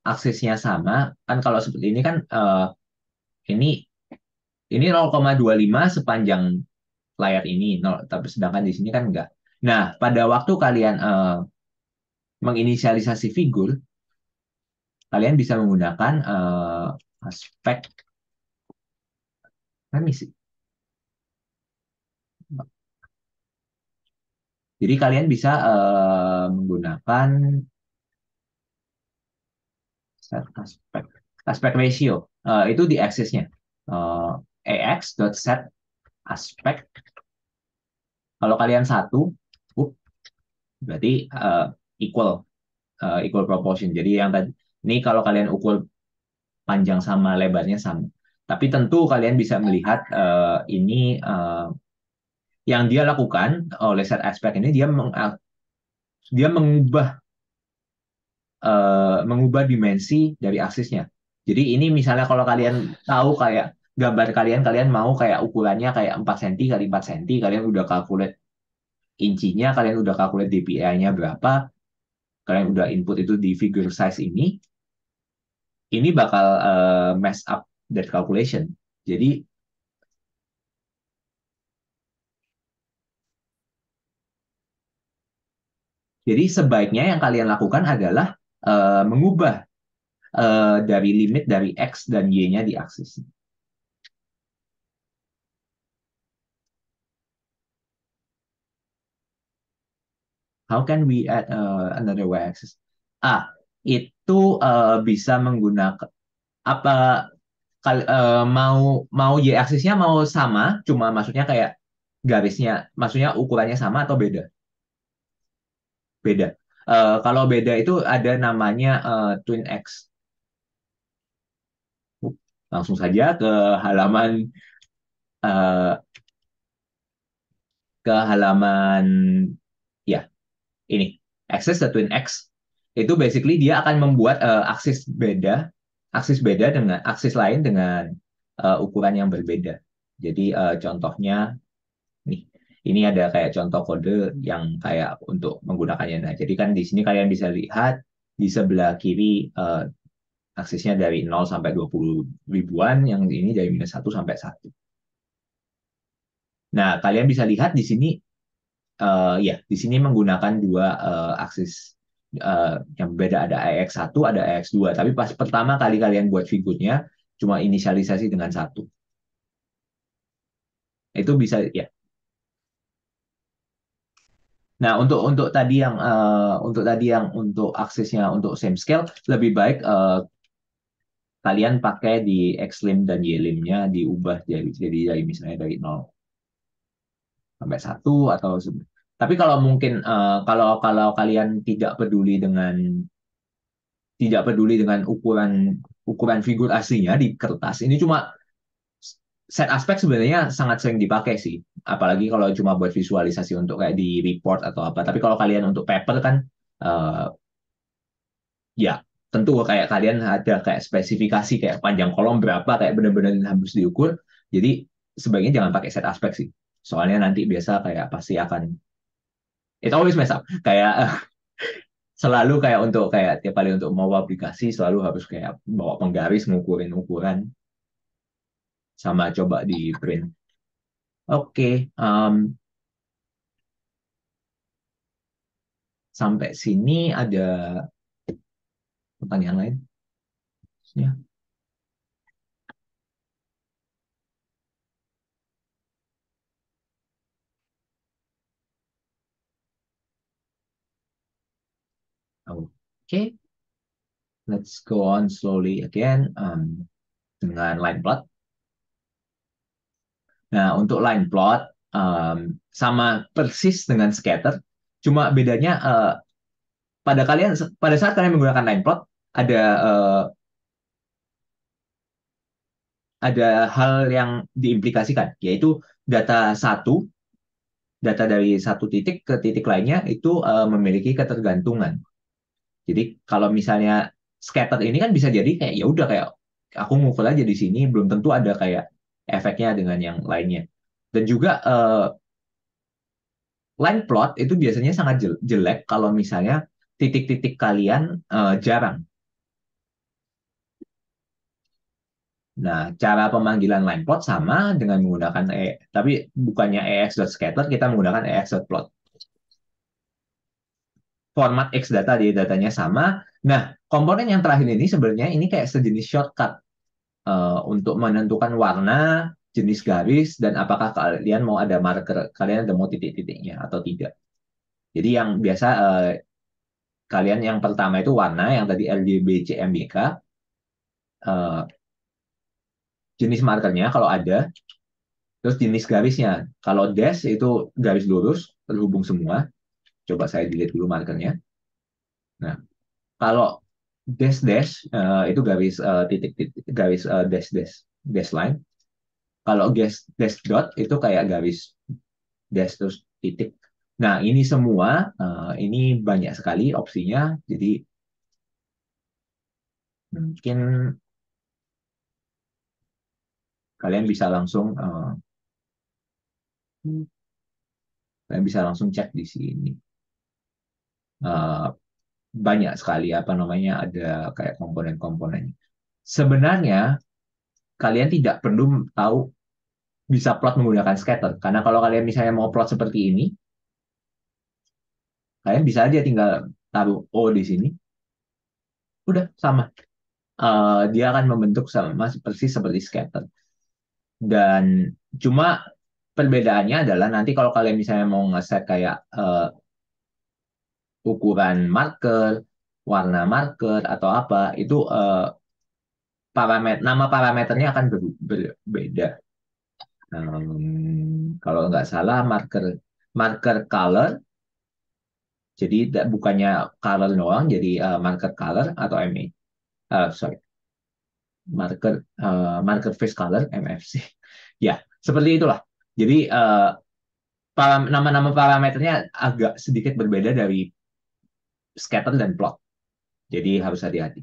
Speaker 1: aksesnya sama, kan kalau seperti ini kan ini ini 0,25 sepanjang layar ini, tapi sedangkan di sini kan enggak. Nah, pada waktu kalian menginisialisasi figur, kalian bisa menggunakan aspek remisi. Jadi kalian bisa menggunakan set aspek aspek ratio. Itu di aksesnya. Ax.set aspek. Kalau kalian satu, berarti equal equal proportion. Jadi yang tadi ini kalau kalian ukur panjang sama lebarnya sama. Tapi tentu kalian bisa melihat ini yang dia lakukan oleh set aspek ini dia mengubah dimensi dari aksisnya. Jadi ini misalnya kalau kalian tahu kayak gambar kalian kalian mau kayak ukurannya kayak 4 cm kali 4 cm, kalian udah calculate incinya, kalian udah calculate DPI-nya berapa, kalian udah input itu di figure size ini bakal mess up that calculation. Jadi sebaiknya yang kalian lakukan adalah mengubah dari limit dari X dan Y-nya di aksis. How can we add another Y-axis? Itu bisa menggunakan apa mau mau Y-aksisnya mau sama, cuma maksudnya kayak garisnya, maksudnya ukurannya sama atau beda? Beda. Kalau beda itu ada namanya twin X. Langsung saja halaman uh, ke halaman ya ini Axis the twin X itu basically dia akan membuat aksis beda dengan aksis lain dengan ukuran yang berbeda. Jadi contohnya nih ini ada kayak contoh kode yang kayak untuk menggunakannya. Nah, jadi kan di sini kalian bisa lihat di sebelah kiri aksisnya dari 0 sampai 20 ribuan, yang ini dari -1 sampai 1. Nah, kalian bisa lihat di sini ya, di sini menggunakan dua aksis yang beda, ada AX1, ada AX2. Tapi pas pertama kali kalian buat figurnya, cuma inisialisasi dengan satu. Itu bisa ya. Nah, untuk aksesnya untuk same scale lebih baik kalian pakai di X-lim dan Y-limnya diubah jadi dari misalnya dari 0 sampai 1 atau tapi kalau mungkin kalau kalau kalian tidak peduli dengan ukuran ukuran figur aslinya di kertas. Ini cuma set aspek sebenarnya sangat sering dipakai sih. Apalagi kalau cuma buat visualisasi untuk kayak di report atau apa. Tapi kalau kalian untuk paper kan uh, ya tentu kayak kalian ada kayak spesifikasi kayak panjang kolom berapa kayak benar-benar harus diukur. Jadi sebaiknya jangan pakai set aspek sih. Soalnya nanti biasa kayak pasti akan it always mess up. Kayak selalu kayak untuk kayak tiap kali untuk mau aplikasi selalu harus kayak bawa penggaris ngukurin ukuran sama coba di print. Oke, sampai sini ada pertanyaan lain? Ya. Oke, let's go on slowly again dengan line plot. Nah, untuk line plot sama persis dengan scatter, cuma bedanya pada saat kalian menggunakan line plot ada uh, ada hal yang diimplikasikan, yaitu data satu, data dari satu titik ke titik lainnya itu memiliki ketergantungan. Jadi kalau misalnya scatter ini kan bisa jadi kayak ya udah kayak aku ngukur aja di sini, belum tentu ada kayak efeknya dengan yang lainnya. Dan juga line plot itu biasanya sangat jelek kalau misalnya titik-titik kalian jarang. Nah, cara pemanggilan line plot sama dengan menggunakan tapi bukannya ex.scatter, kita menggunakan ex.plot. Format X data di datanya sama. Nah, komponen yang terakhir ini sebenarnya ini kayak sejenis shortcut untuk menentukan warna, jenis garis, dan apakah kalian mau ada marker, kalian ada mau titik-titiknya atau tidak. Jadi yang biasa kalian yang pertama itu warna, yang tadi RGB, CMYK, jenis markernya kalau ada, terus jenis garisnya. Kalau dash itu garis lurus, terhubung semua. Coba saya delete dulu markernya. Nah, kalau dash dash itu garis titik-titik, garis dash dash dash line. Kalau dash dash dot itu kayak garis dash terus titik. Nah, ini semua ini banyak sekali opsinya. Jadi mungkin kalian bisa langsung cek di sini. Uh, Banyak sekali apa namanya ada kayak komponen-komponennya. Sebenarnya kalian tidak perlu tahu bisa plot menggunakan scatter karena kalau kalian misalnya mau plot seperti ini, kalian bisa aja tinggal taruh O di sini, udah sama. Dia akan membentuk sama persis seperti scatter. Dan cuma perbedaannya adalah nanti kalau kalian misalnya mau ngeset kayak ukuran marker, warna marker atau apa, itu nama parameternya akan berbeda. Kalau nggak salah marker marker color, jadi bukannya color doang, jadi marker color atau MA, sorry, marker face color MFC. Ya, seperti itulah. Jadi nama-nama parameternya agak sedikit berbeda dari scatter dan plot. Jadi harus hati-hati.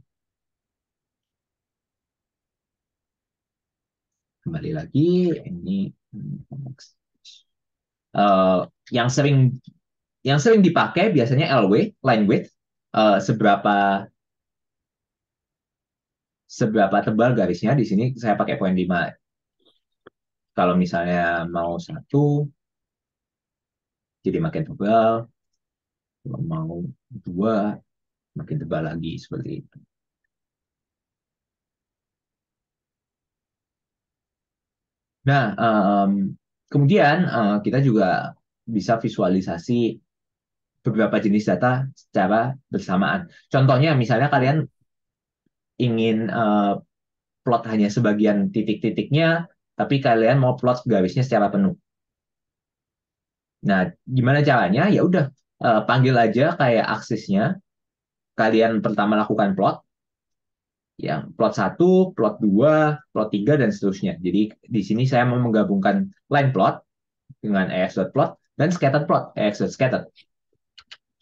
Speaker 1: Kembali lagi, ini yang sering dipakai biasanya LW, line width, seberapa tebal garisnya. Di sini saya pakai poin 5. Kalau misalnya mau satu, jadi makin tebal. Kalau mau dua, makin tebal lagi seperti itu. Nah, kemudian kita juga bisa visualisasi beberapa jenis data secara bersamaan. Contohnya, misalnya kalian ingin plot hanya sebagian titik-titiknya, tapi kalian mau plot garisnya secara penuh. Nah, gimana caranya? Ya udah, panggil aja kayak aksesnya. Kalian pertama lakukan plot, yang plot satu, plot 2, plot 3, dan seterusnya. Jadi di sini saya mau menggabungkan line plot dengan ax.plot dan scatter plot, ax.scatter.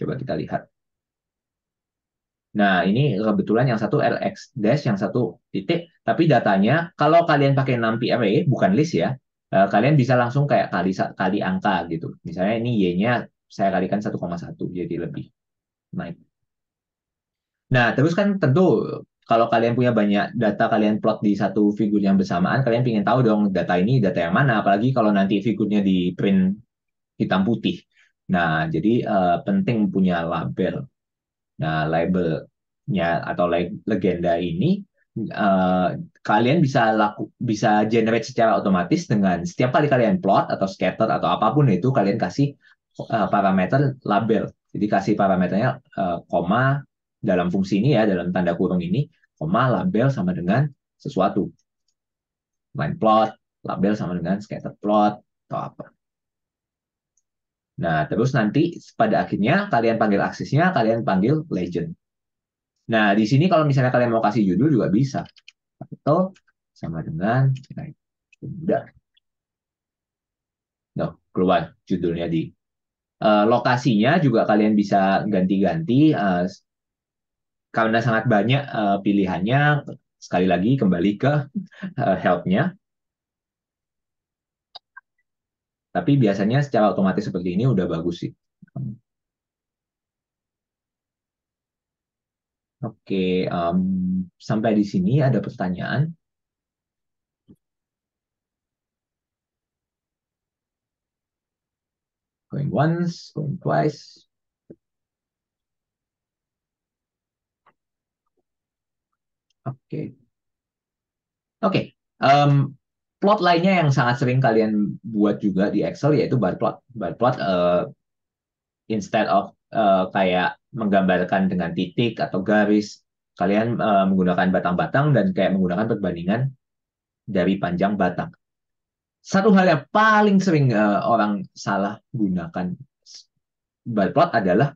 Speaker 1: Coba kita lihat. Nah, ini kebetulan yang satu LX dash, yang satu titik, tapi datanya kalau kalian pakai NumPy array, bukan list ya, kalian bisa langsung kayak kali angka gitu. Misalnya ini Y-nya saya kalikan 1,1, jadi lebih naik. Nah, terus kan tentu kalau kalian punya banyak data, kalian plot di satu figur yang bersamaan, kalian ingin tahu dong data ini data yang mana, apalagi kalau nanti figurnya di print hitam putih. Nah, jadi penting punya label. Nah, labelnya atau legenda ini uh, kalian bisa generate secara otomatis dengan setiap kali kalian plot atau scatter atau apapun itu kalian kasih parameter label. Jadi kasih parameternya koma dalam fungsi ini ya, dalam tanda kurung ini, koma label sama dengan sesuatu. Line plot, label sama dengan scatter plot atau apa. Nah, terus nanti pada akhirnya kalian panggil aksesnya, kalian panggil legend. Nah, di sini kalau misalnya kalian mau kasih judul juga bisa. Atau sama dengan, nah, udah, no, keluar judulnya di lokasinya juga kalian bisa ganti-ganti karena sangat banyak pilihannya. sekali lagi kembali ke help-nya. Tapi biasanya secara otomatis seperti ini udah bagus sih. Oke, sampai di sini ada pertanyaan. Going once, going twice. Oke, oke. Plot lainnya yang sangat sering kalian buat juga di Excel yaitu bar plot. Bar plot instead of kayak menggambarkan dengan titik atau garis, kalian menggunakan batang-batang dan kayak menggunakan perbandingan dari panjang batang. Satu hal yang paling sering orang salah gunakan bar plot adalah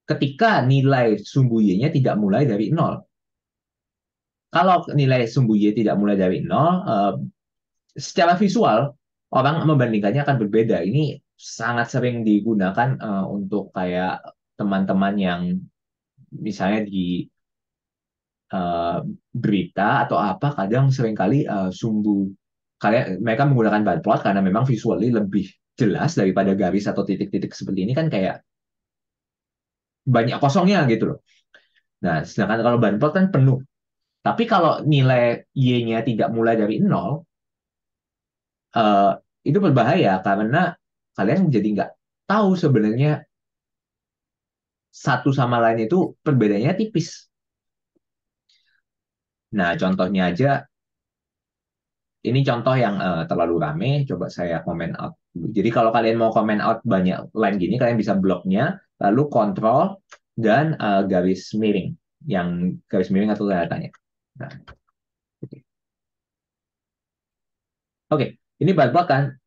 Speaker 1: ketika nilai sumbu y-nya tidak mulai dari nol. Kalau nilai sumbu y tidak mulai dari nol, secara visual orang membandingkannya akan berbeda. Ini sangat sering digunakan untuk kayak teman-teman yang misalnya di uh, berita atau apa, kadang seringkali sumbu kalian mereka menggunakan bar plot karena memang visually lebih jelas daripada garis atau titik-titik seperti ini kan kayak banyak kosongnya gitu loh. Nah, sedangkan kalau bar plot kan penuh. Tapi kalau nilai y-nya tidak mulai dari nol, uh, itu berbahaya karena kalian jadi nggak tahu sebenarnya satu sama lain itu perbedaannya tipis. Nah, contohnya aja, ini contoh yang terlalu rame, coba saya comment out dulu. Jadi kalau kalian mau comment out banyak line gini, kalian bisa bloknya, lalu kontrol, dan garis miring. Yang garis miring atau tanda tanya. Nah, oke. Oke, ini bug kan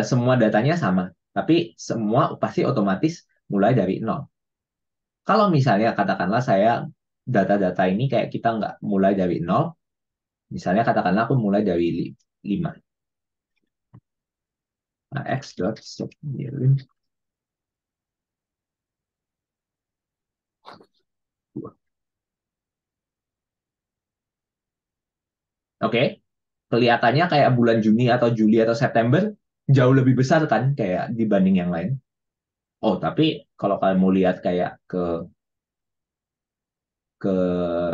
Speaker 1: semua datanya sama, tapi semua pasti otomatis mulai dari nol. Kalau misalnya katakanlah saya data-data ini kayak kita nggak mulai dari nol, misalnya katakanlah aku mulai dari 5. Nah, X dot stop. Oke, kelihatannya kayak bulan Juni atau Juli atau September jauh lebih besar kan kayak dibanding yang lain. Oh, tapi kalau kalian mau lihat kayak ke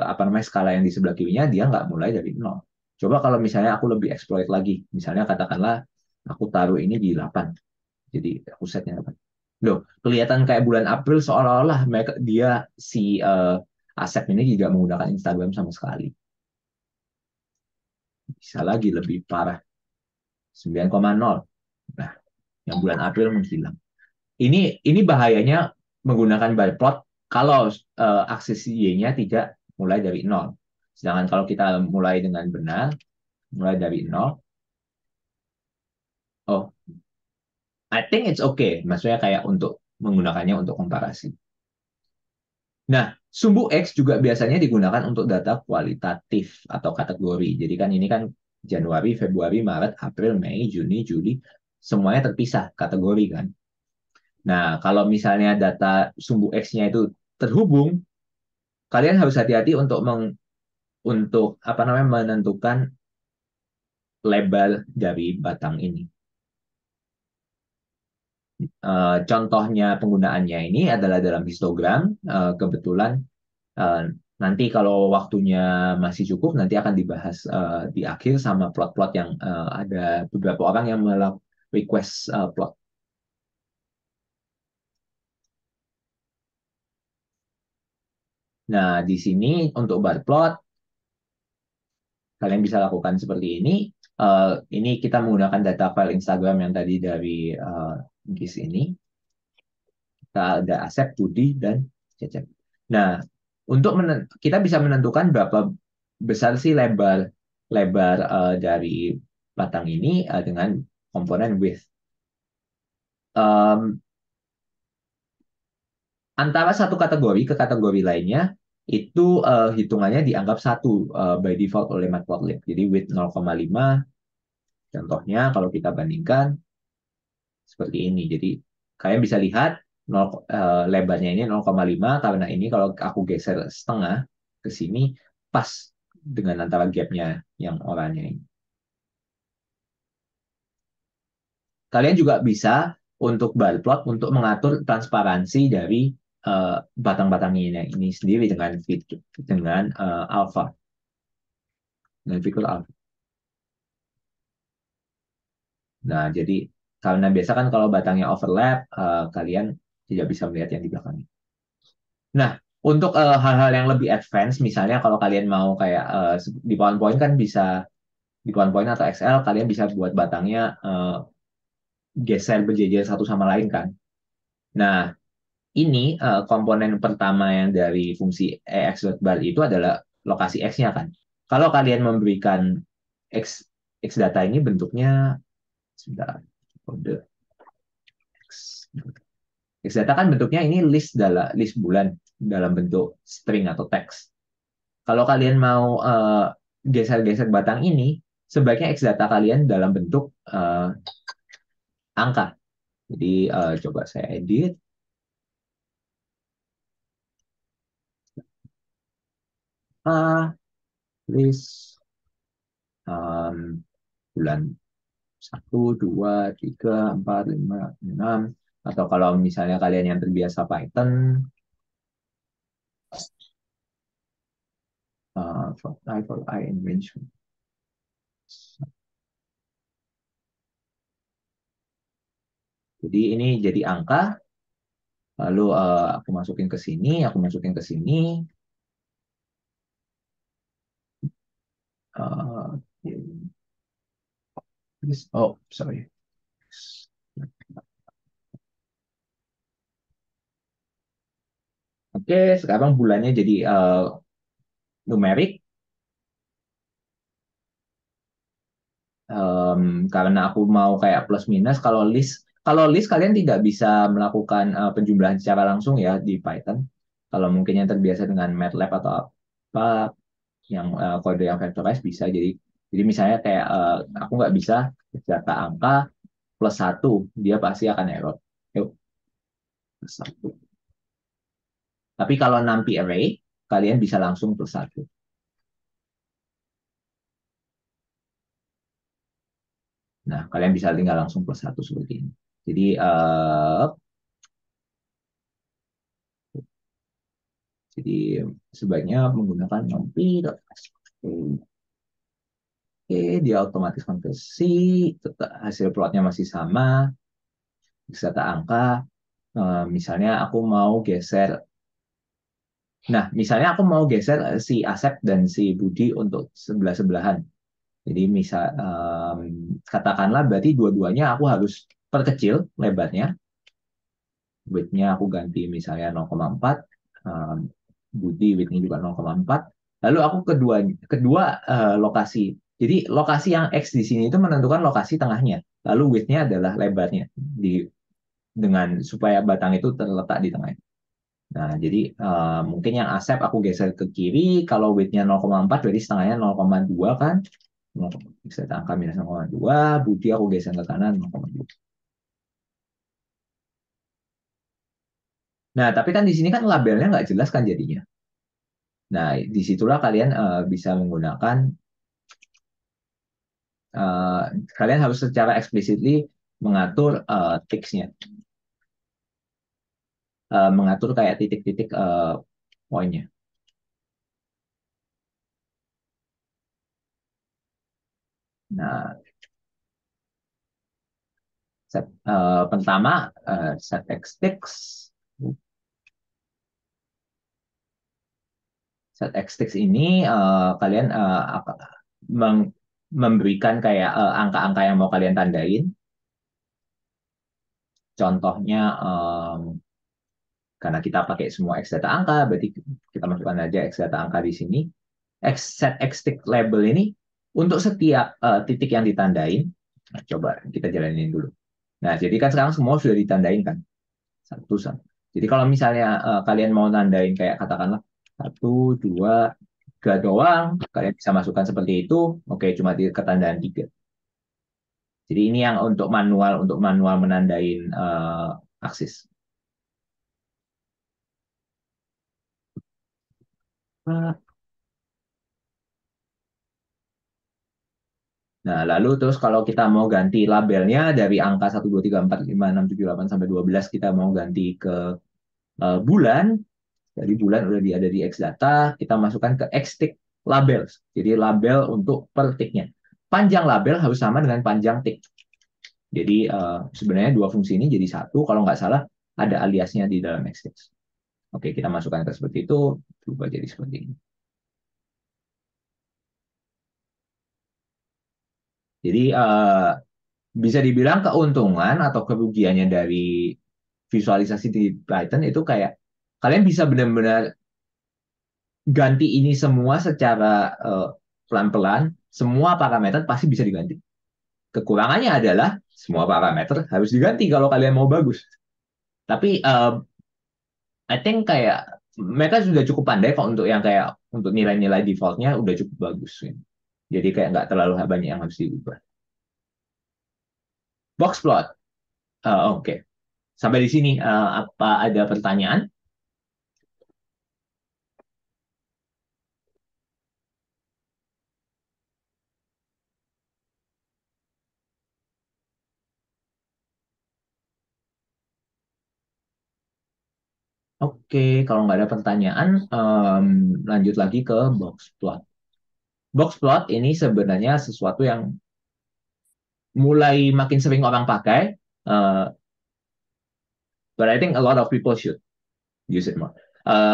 Speaker 1: apa namanya skala yang di sebelah kirinya dia nggak mulai dari nol. Coba kalau misalnya aku lebih exploit lagi, misalnya katakanlah aku taruh ini di 8. Jadi aku setnya 8. Loh, kelihatan kayak bulan April seolah-olah mereka dia si Asep ini tidak menggunakan Instagram sama sekali. Bisa lagi lebih parah. 9,0. Nah, yang bulan April menghilang. Ini bahayanya menggunakan bar plot kalau akses Y-nya tidak mulai dari nol. Sedangkan kalau kita mulai dengan benar, mulai dari nol, oh, I think it's okay. Maksudnya kayak untuk menggunakannya untuk komparasi. Nah, sumbu X juga biasanya digunakan untuk data kualitatif atau kategori. Jadi kan ini kan Januari, Februari, Maret, April, Mei, Juni, Juli, semuanya terpisah kategori kan. Nah, kalau misalnya data sumbu X-nya itu terhubung, kalian harus hati-hati untuk apa namanya menentukan lebar dari batang ini. Contohnya penggunaannya ini adalah dalam histogram. Kebetulan uh, nanti kalau waktunya masih cukup, nanti akan dibahas di akhir sama plot-plot yang ada beberapa orang yang melakukan request plot. Nah, di sini untuk bar plot, kalian bisa lakukan seperti ini. Ini kita menggunakan data file Instagram yang tadi dari GIS ini. Kita ada Asep, Budi, dan Cecep. Nah, kita bisa menentukan berapa besar sih lebar lebar dari batang ini dengan komponen width. Um, Antara satu kategori ke kategori lainnya itu hitungannya dianggap satu by default oleh Matplotlib. Jadi width 0,5 contohnya kalau kita bandingkan seperti ini. Jadi kalian bisa lihat lebarnya ini 0,5 karena ini kalau aku geser setengah ke sini pas dengan antara gapnya yang oranye ini. Kalian juga bisa untuk bar plot untuk mengatur transparansi dari batang-batang ini sendiri dengan alpha, dengan fitur alpha. Nah, jadi karena biasa kan kalau batangnya overlap, kalian tidak bisa melihat yang di belakangnya. Nah, untuk hal-hal yang lebih advance, misalnya kalau kalian mau kayak di PowerPoint kan bisa di PowerPoint atau Excel kalian bisa buat batangnya geser berjejer satu sama lain kan. Nah, ini komponen pertama yang dari fungsi EX.bar itu adalah lokasi X-nya kan. Kalau kalian memberikan X, X data ini bentuknya sebentar, kode X. X data kan bentuknya ini list bulan dalam bentuk string atau teks. Kalau kalian mau geser-geser batang ini, sebaiknya X data kalian dalam bentuk angka. Jadi coba saya edit. List bulan 1, 2, 3, 4, 5, 6. Atau kalau misalnya kalian yang terbiasa Python, for I in range. Jadi ini jadi angka, lalu aku masukin ke sini, aku masukin ke sini. Uh, oh, sorry. Oke, sekarang bulannya jadi numerik. Karena aku mau kayak plus minus. Kalau list kalian tidak bisa melakukan penjumlahan secara langsung ya di Python. Kalau mungkin yang terbiasa dengan MATLAB atau apa yang kode yang vectorize bisa. Jadi misalnya kayak aku nggak bisa data angka plus satu, dia pasti akan error. Yuk, plus satu. Tapi kalau NumPy array, kalian bisa langsung plus satu. Nah, kalian bisa tinggal langsung plus satu seperti ini. Jadi Jadi sebaiknya menggunakan NumPy. Oke, dia otomatis konversi, tetap hasil plotnya masih sama, data angka. Misalnya aku mau geser, misalnya aku mau geser si Asep dan si Budi untuk sebelah-sebelahan. Jadi katakanlah berarti dua-duanya aku harus perkecil lebarnya, width-nya aku ganti misalnya 0,4, um, Budi width-nya juga 0,4. Lalu aku kedua lokasi. Jadi lokasi yang X di sini itu menentukan lokasi tengahnya. Lalu width-nya adalah lebarnya dengan supaya batang itu terletak di tengah. Nah, jadi mungkin yang Asep aku geser ke kiri, kalau width-nya 0,4 berarti setengahnya 0,2 kan. Bisa angka minus 0,2, Budi aku geser ke kanan 0,2. Nah, tapi kan di sini kan labelnya nggak jelas kan jadinya. Nah, disitulah kalian bisa menggunakan, uh, kalian harus secara explicitly mengatur ticksnya, mengatur kayak titik-titik poinnya. Nah, pertama set x ticks, set x ticks ini kalian memberikan kayak angka-angka yang mau kalian tandain. Contohnya karena kita pakai semua X data angka, berarti kita masukkan aja X data angka di sini. Set X tick label ini untuk setiap titik yang ditandain. Nah, coba kita jalanin dulu. Nah, jadi kan sekarang semua sudah ditandain kan, satu-satu. Jadi kalau misalnya kalian mau nandain kayak katakanlah 1, 2, 3 doang, kalian bisa masukkan seperti itu. Oke, cuma di ketandaan 3. Jadi ini yang untuk manual menandain aksis. Nah, lalu terus kalau kita mau ganti labelnya dari angka 1, 2, 3, 4, 5, 6, 7, 8 sampai 12 kita mau ganti ke bulan, dari bulan udah ada di X data, kita masukkan ke X tick labels. Jadi label untuk per ticknya. Panjang label harus sama dengan panjang tick. Jadi sebenarnya dua fungsi ini jadi satu, kalau nggak salah ada aliasnya di dalam X-Text. Oke, kita masukkan ke seperti itu, berubah jadi seperti ini. Jadi bisa dibilang keuntungan atau kerugiannya dari visualisasi di Python itu kayak kalian bisa benar-benar ganti ini semua secara pelan-pelan, semua parameter pasti bisa diganti. Kekurangannya adalah semua parameter harus diganti kalau kalian mau bagus. Tapi I think kayak mereka sudah cukup pandai kok untuk yang kayak untuk nilai-nilai defaultnya udah cukup bagus. Jadi kayak nggak terlalu banyak yang harus diubah. Boxplot, oke. Okay. Sampai di sini apa ada pertanyaan? Oke, okay. Kalau nggak ada pertanyaan, lanjut lagi ke boxplot. Boxplot ini sebenarnya sesuatu yang mulai makin sering orang pakai, uh, but I think a lot of people should use it more.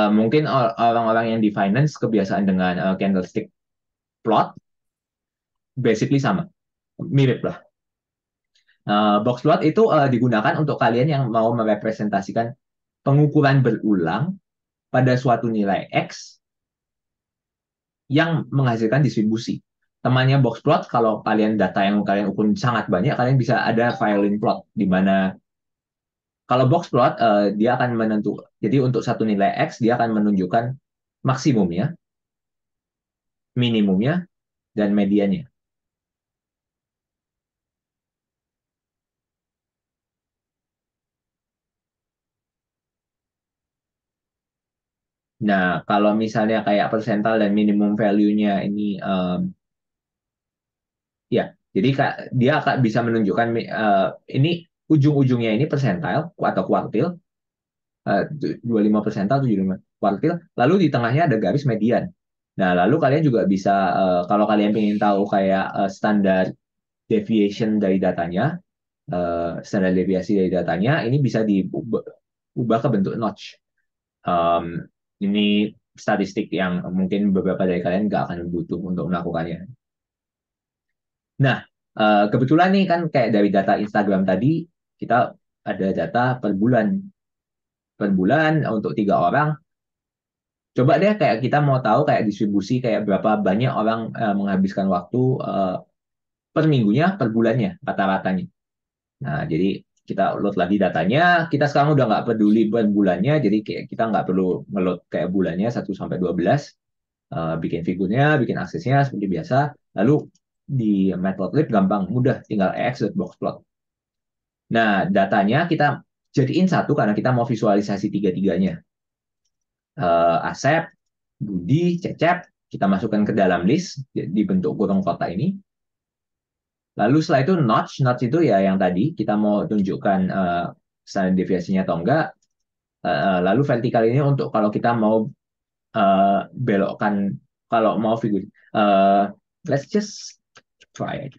Speaker 1: Mungkin orang-orang yang di finance kebiasaan dengan candlestick plot, basically sama, mirip lah. Box plot itu digunakan untuk kalian yang mau merepresentasikan pengukuran berulang pada suatu nilai X yang menghasilkan distribusi. Temannya box plot, kalau kalian data yang kalian ukur sangat banyak, kalian bisa ada violin plot, di mana kalau box plot, dia akan menentukan, jadi untuk satu nilai X, dia akan menunjukkan maksimumnya, minimumnya, dan mediannya. Nah, kalau misalnya kayak persental dan minimum value-nya ini, ya, jadi dia akan bisa menunjukkan ini ujung-ujungnya ini persentil atau kuartil, 25 persentil, 75 kuartil, lalu di tengahnya ada garis median. Nah, lalu kalian juga bisa, kalau kalian ingin tahu kayak standar deviation dari datanya, standar deviasi dari datanya, ini bisa diubah ke bentuk notch. Um, ini statistik yang mungkin beberapa dari kalian nggak akan butuh untuk melakukannya. Nah, kebetulan nih kan kayak dari data Instagram tadi, kita ada data per bulan. Per bulan untuk 3 orang. Coba deh kayak kita mau tahu kayak distribusi kayak berapa banyak orang menghabiskan waktu per minggunya, per bulannya, rata-ratanya. Nah, jadi kita load lagi datanya. Kita sekarang udah nggak peduli per bulannya, jadi kayak kita nggak perlu ngeload kayak bulannya 1 sampai 12. Bikin figurnya, bikin aksesnya seperti biasa. Lalu di Matplotlib gampang, mudah, tinggal boxplot. Nah, datanya kita jadiin satu karena kita mau visualisasi tiga-tiganya. Asep, Budi, Cecep, kita masukkan ke dalam list di bentuk kurung kotak ini. Lalu setelah itu notch itu ya yang tadi kita mau tunjukkan standar deviasinya atau enggak. Lalu vertikal ini untuk kalau kita mau belokkan, kalau mau figur. Let's just try it.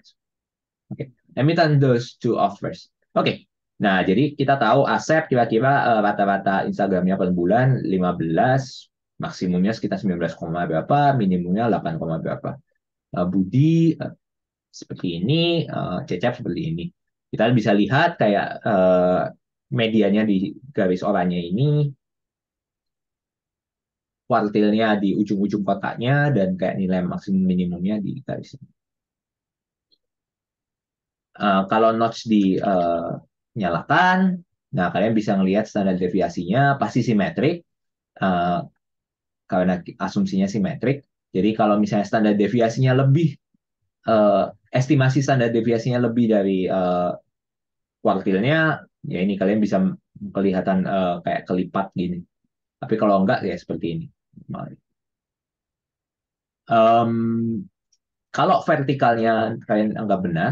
Speaker 1: Oke, let me turn those two off first. Oke, nah jadi kita tahu Asep kira-kira rata-rata Instagramnya per bulan 15, maksimumnya sekitar 19, berapa, minimumnya 8, berapa. Budi seperti ini, Cecep seperti ini. Kita bisa lihat kayak medianya di garis oranye ini, kuartilnya di ujung-ujung kotaknya, dan kayak nilai maksimum minimumnya di garis ini. Kalau notch dinyalakan, nah kalian bisa ngelihat standar deviasinya pasti simetrik, uh, karena asumsinya simetrik. Jadi kalau misalnya standar deviasinya lebih, estimasi standar deviasinya lebih dari kuartilnya, ya ini kalian bisa kelihatan kayak kelipat gini. Tapi kalau enggak ya seperti ini. Um, Kalau vertikalnya kalian anggap benar,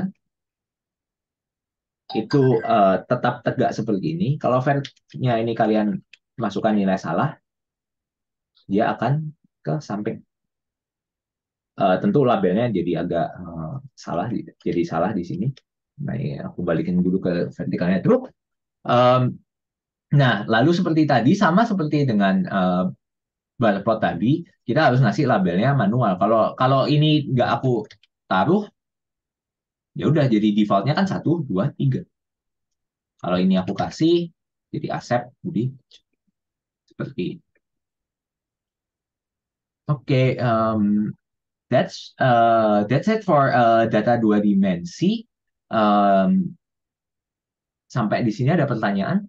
Speaker 1: itu tetap tegak seperti ini. Kalau vertiknya ini kalian masukkan nilai salah, dia akan ke samping. Tentu labelnya jadi agak salah, jadi salah di sini. Nah, ini aku balikin dulu ke vertikalnya dulu. Um, nah, lalu seperti tadi, sama seperti dengan bar plot tadi, kita harus ngasih labelnya manual. Kalau kalau ini nggak aku taruh, ya udah jadi defaultnya kan 1, 2, 3. Kalau ini aku kasih, jadi accept, jadi seperti ini. Oke, that's it for data 2 dimensi. Um, Sampai di sini ada pertanyaan?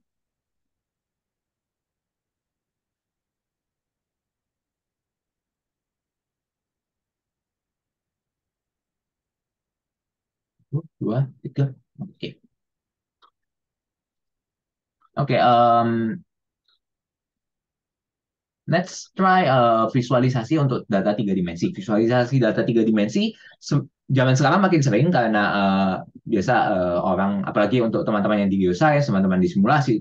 Speaker 1: Satu, dua, tiga. Oke, oke. Let's try visualisasi untuk data 3 dimensi. Visualisasi data 3 dimensi zaman sekarang makin sering karena biasa orang, apalagi untuk teman-teman yang di geoscience, teman-teman di simulasi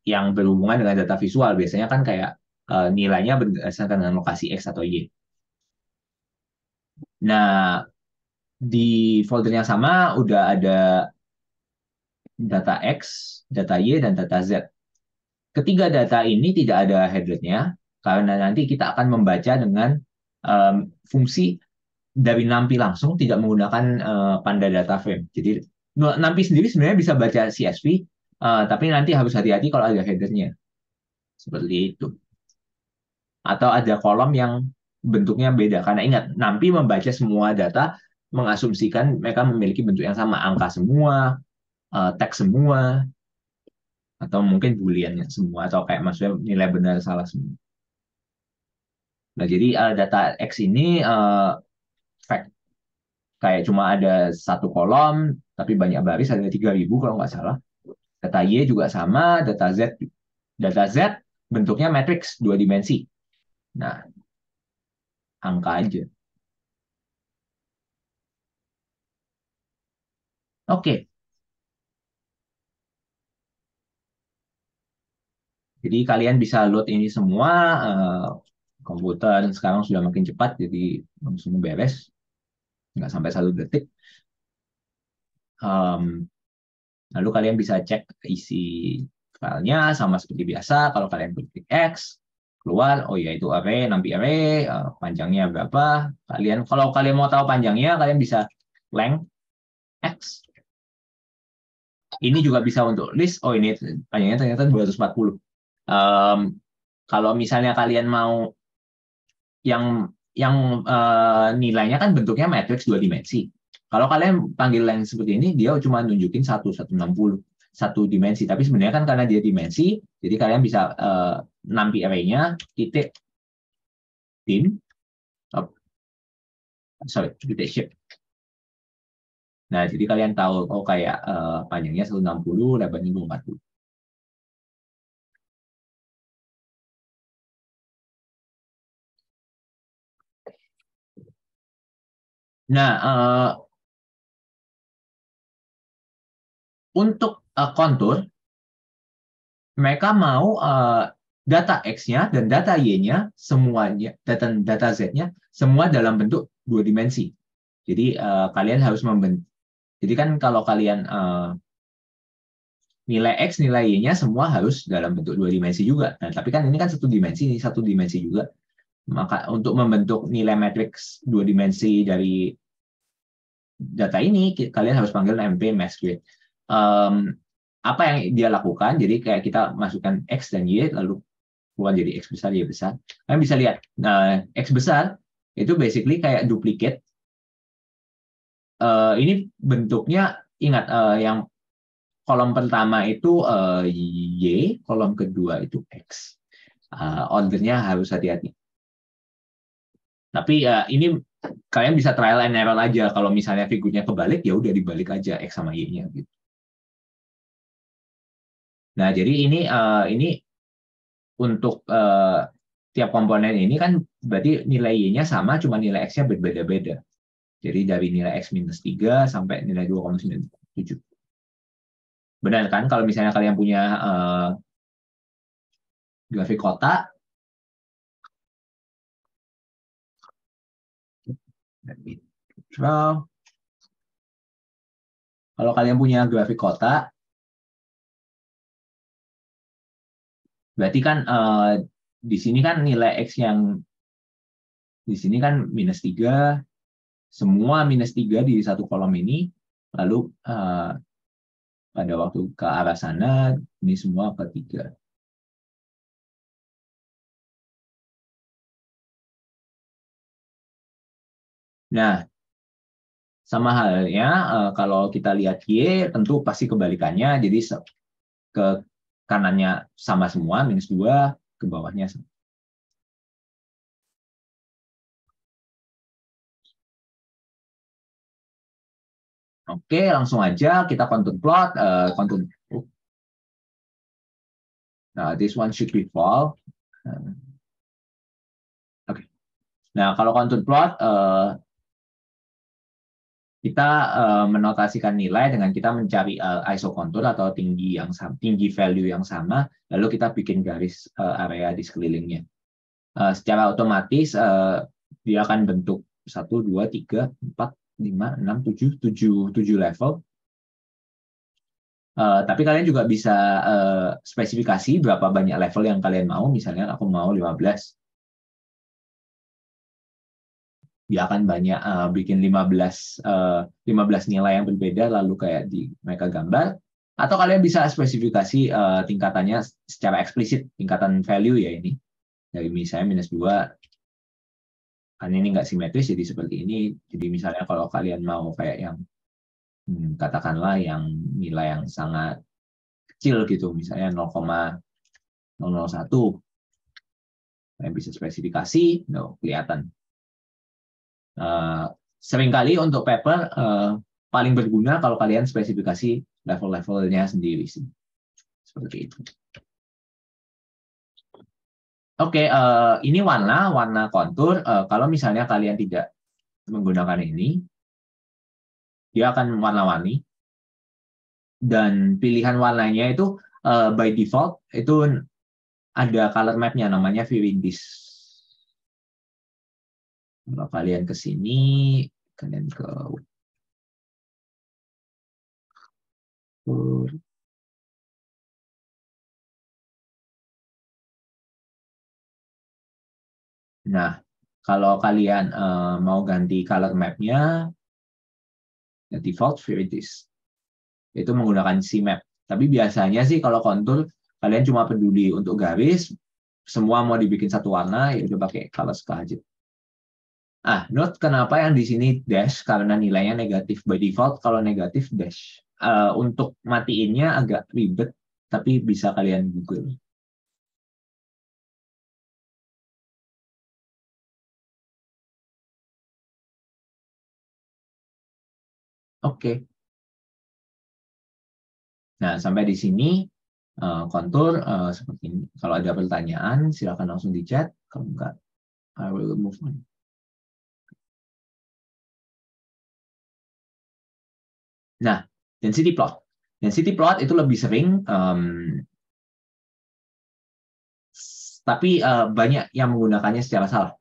Speaker 1: yang berhubungan dengan data visual, biasanya kan kayak nilainya berdasarkan dengan lokasi X atau Y. Nah, di folder yang sama udah ada data X, data Y, dan data Z. Ketiga data ini tidak ada headernya, karena nanti kita akan membaca dengan fungsi dari NumPy langsung, tidak menggunakan Panda Data Frame. Jadi NumPy sendiri sebenarnya bisa baca CSV, tapi nanti harus hati-hati kalau ada headernya. Seperti itu. Atau ada kolom yang bentuknya beda. Karena ingat, NumPy membaca semua data, mengasumsikan mereka memiliki bentuk yang sama. Angka semua, teks semua, atau mungkin booleannya semua, atau kayak maksudnya nilai benar salah semua. Nah, jadi data X ini fact, kayak cuma ada satu kolom, tapi banyak baris, ada 3.000 kalau nggak salah. Data Y juga sama, data Z bentuknya matriks 2 dimensi. Nah, angka aja. Oke, jadi kalian bisa load ini semua. Komputer sekarang sudah makin cepat, jadi langsung beres, nggak sampai 1 detik. Lalu kalian bisa cek isi filenya sama seperti biasa. Kalau kalian klik X, keluar, oh ya itu array, NumPy array, panjangnya berapa. Kalau kalian mau tahu panjangnya, kalian bisa length X. Ini juga bisa untuk list. Oh, ini panjangnya ternyata 240. Kalau misalnya kalian mau nilainya kan bentuknya matriks 2 dimensi. Kalau kalian panggil length seperti ini, dia cuma nunjukin 160 1 dimensi. Tapi sebenarnya kan karena dia dimensi, jadi kalian bisa NumPy array-nya titik dim, titik shape. Nah, jadi kalian tahu, oh kayak panjangnya 160, lebarnya 240. Nah, untuk kontur, mereka mau data X-nya dan data Y-nya, semuanya, data Z-nya, semua dalam bentuk 2 dimensi. Jadi kalian harus membentuk. Jadi kan kalau kalian nilai X, nilai Y-nya semua harus dalam bentuk 2 dimensi juga. Nah, tapi kan ini kan 1 dimensi, ini 1 dimensi juga. Maka untuk membentuk nilai matriks 2 dimensi dari data ini, kalian harus panggil np masquerade. Apa yang dia lakukan? Jadi kayak kita masukkan X dan Y, lalu keluar jadi X besar, Y besar. Kalian bisa lihat, X besar itu basically kayak duplicate. Ini bentuknya, ingat, yang kolom pertama itu Y, kolom kedua itu X. Ordernya harus hati-hati. Tapi ini kalian bisa trial and error aja. Kalau misalnya figurnya kebalik, ya udah dibalik aja X sama Y-nya. Gitu. Nah, jadi ini untuk tiap komponen ini kan berarti nilai Y-nya sama, cuma nilai X-nya berbeda-beda. Jadi dari nilai X minus 3 sampai nilai 2,97. Benar kan? Kalau misalnya kalian punya grafik kotak, kalau kalian punya grafik kotak, berarti kan di sini kan nilai X yang di sini kan minus 3, semua minus 3 di satu kolom ini, lalu pada waktu ke arah sana, ini semua ke 3. Nah, sama halnya kalau kita lihat Y, tentu pasti kebalikannya, jadi ke kanannya sama semua, minus 2, ke bawahnya sama. Oke, langsung aja kita kontur plot. Nah, this one should be false. Oke. Nah, kalau kontur plot, kita menotasikan nilai dengan kita mencari isokontur atau tinggi yang sama, tinggi value yang sama, lalu kita bikin garis area di sekelilingnya. Secara otomatis dia akan bentuk 1, 2, 3, 4, 5, 6, 7 level. Tapi kalian juga bisa spesifikasi berapa banyak level yang kalian mau. Misalnya aku mau 15. Dia akan banyak bikin 15 nilai yang berbeda lalu kayak di mereka gambar. Atau kalian bisa spesifikasi tingkatannya secara eksplisit, tingkatan value ya ini. Dari misalnya minus 2, kan ini nggak simetris jadi seperti ini. Jadi misalnya kalau kalian mau kayak yang katakanlah yang nilai yang sangat kecil gitu, misalnya 0,001, kalian bisa spesifikasi, kelihatan. Seringkali untuk paper paling berguna kalau kalian spesifikasi level-levelnya sendiri sih. Seperti itu. Oke, ini warna kontur. Kalau misalnya kalian tidak menggunakan ini, dia akan warna-warni. Dan pilihan warnanya itu by default itu ada color map-nya namanya Viridis. Kalau kalian ke sini, kalian ke nah, kalau kalian mau ganti color map-nya, default Viridis. Itu menggunakan CMap. Tapi biasanya sih kalau kontur, kalian cuma peduli untuk garis, semua mau dibikin satu warna, ya udah pakai color aja. Note kenapa yang di sini dash, karena nilainya negatif. By default, kalau negatif dash. Untuk matiinnya agak ribet, tapi bisa kalian Google. Oke. Nah, sampai di sini kontur seperti ini. Kalau ada pertanyaan, silakan langsung di chat. Kalau enggak, I will move on. Nah, density plot. Density plot itu lebih sering, tapi banyak yang menggunakannya secara salah.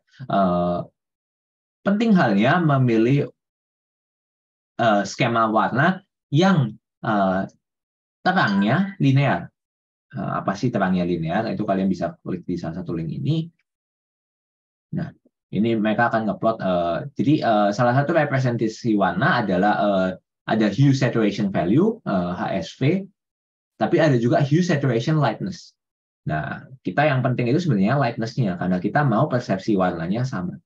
Speaker 1: Penting halnya memilih skema warna yang terangnya linear. Apa sih terangnya linear? Itu kalian bisa klik di salah satu link ini. Nah, ini mereka akan ngeplot. Jadi salah satu representasi warna adalah ada hue saturation value HSV, tapi ada juga hue saturation lightness. Nah, kita yang penting itu sebenarnya lightness-nya karena kita mau persepsi warnanya sama.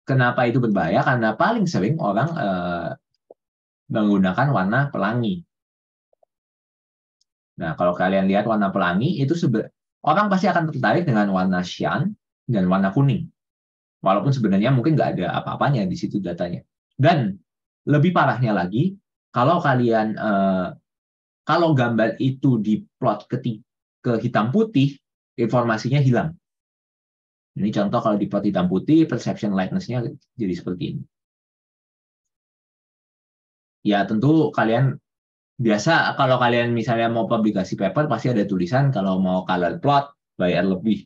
Speaker 1: Kenapa itu berbahaya? Karena paling sering orang menggunakan warna pelangi. Nah, kalau kalian lihat warna pelangi, itu orang pasti akan tertarik dengan warna cyan dan warna kuning. Walaupun sebenarnya mungkin nggak ada apa-apanya di situ datanya. Dan lebih parahnya lagi, kalau kalian kalau gambar itu diplot ke hitam putih, informasinya hilang. Ini contoh kalau di plot hitam putih, perception lightness-nya jadi seperti ini. Ya tentu kalian biasa kalau kalian misalnya mau publikasi paper pasti ada tulisan kalau mau color plot bayar lebih.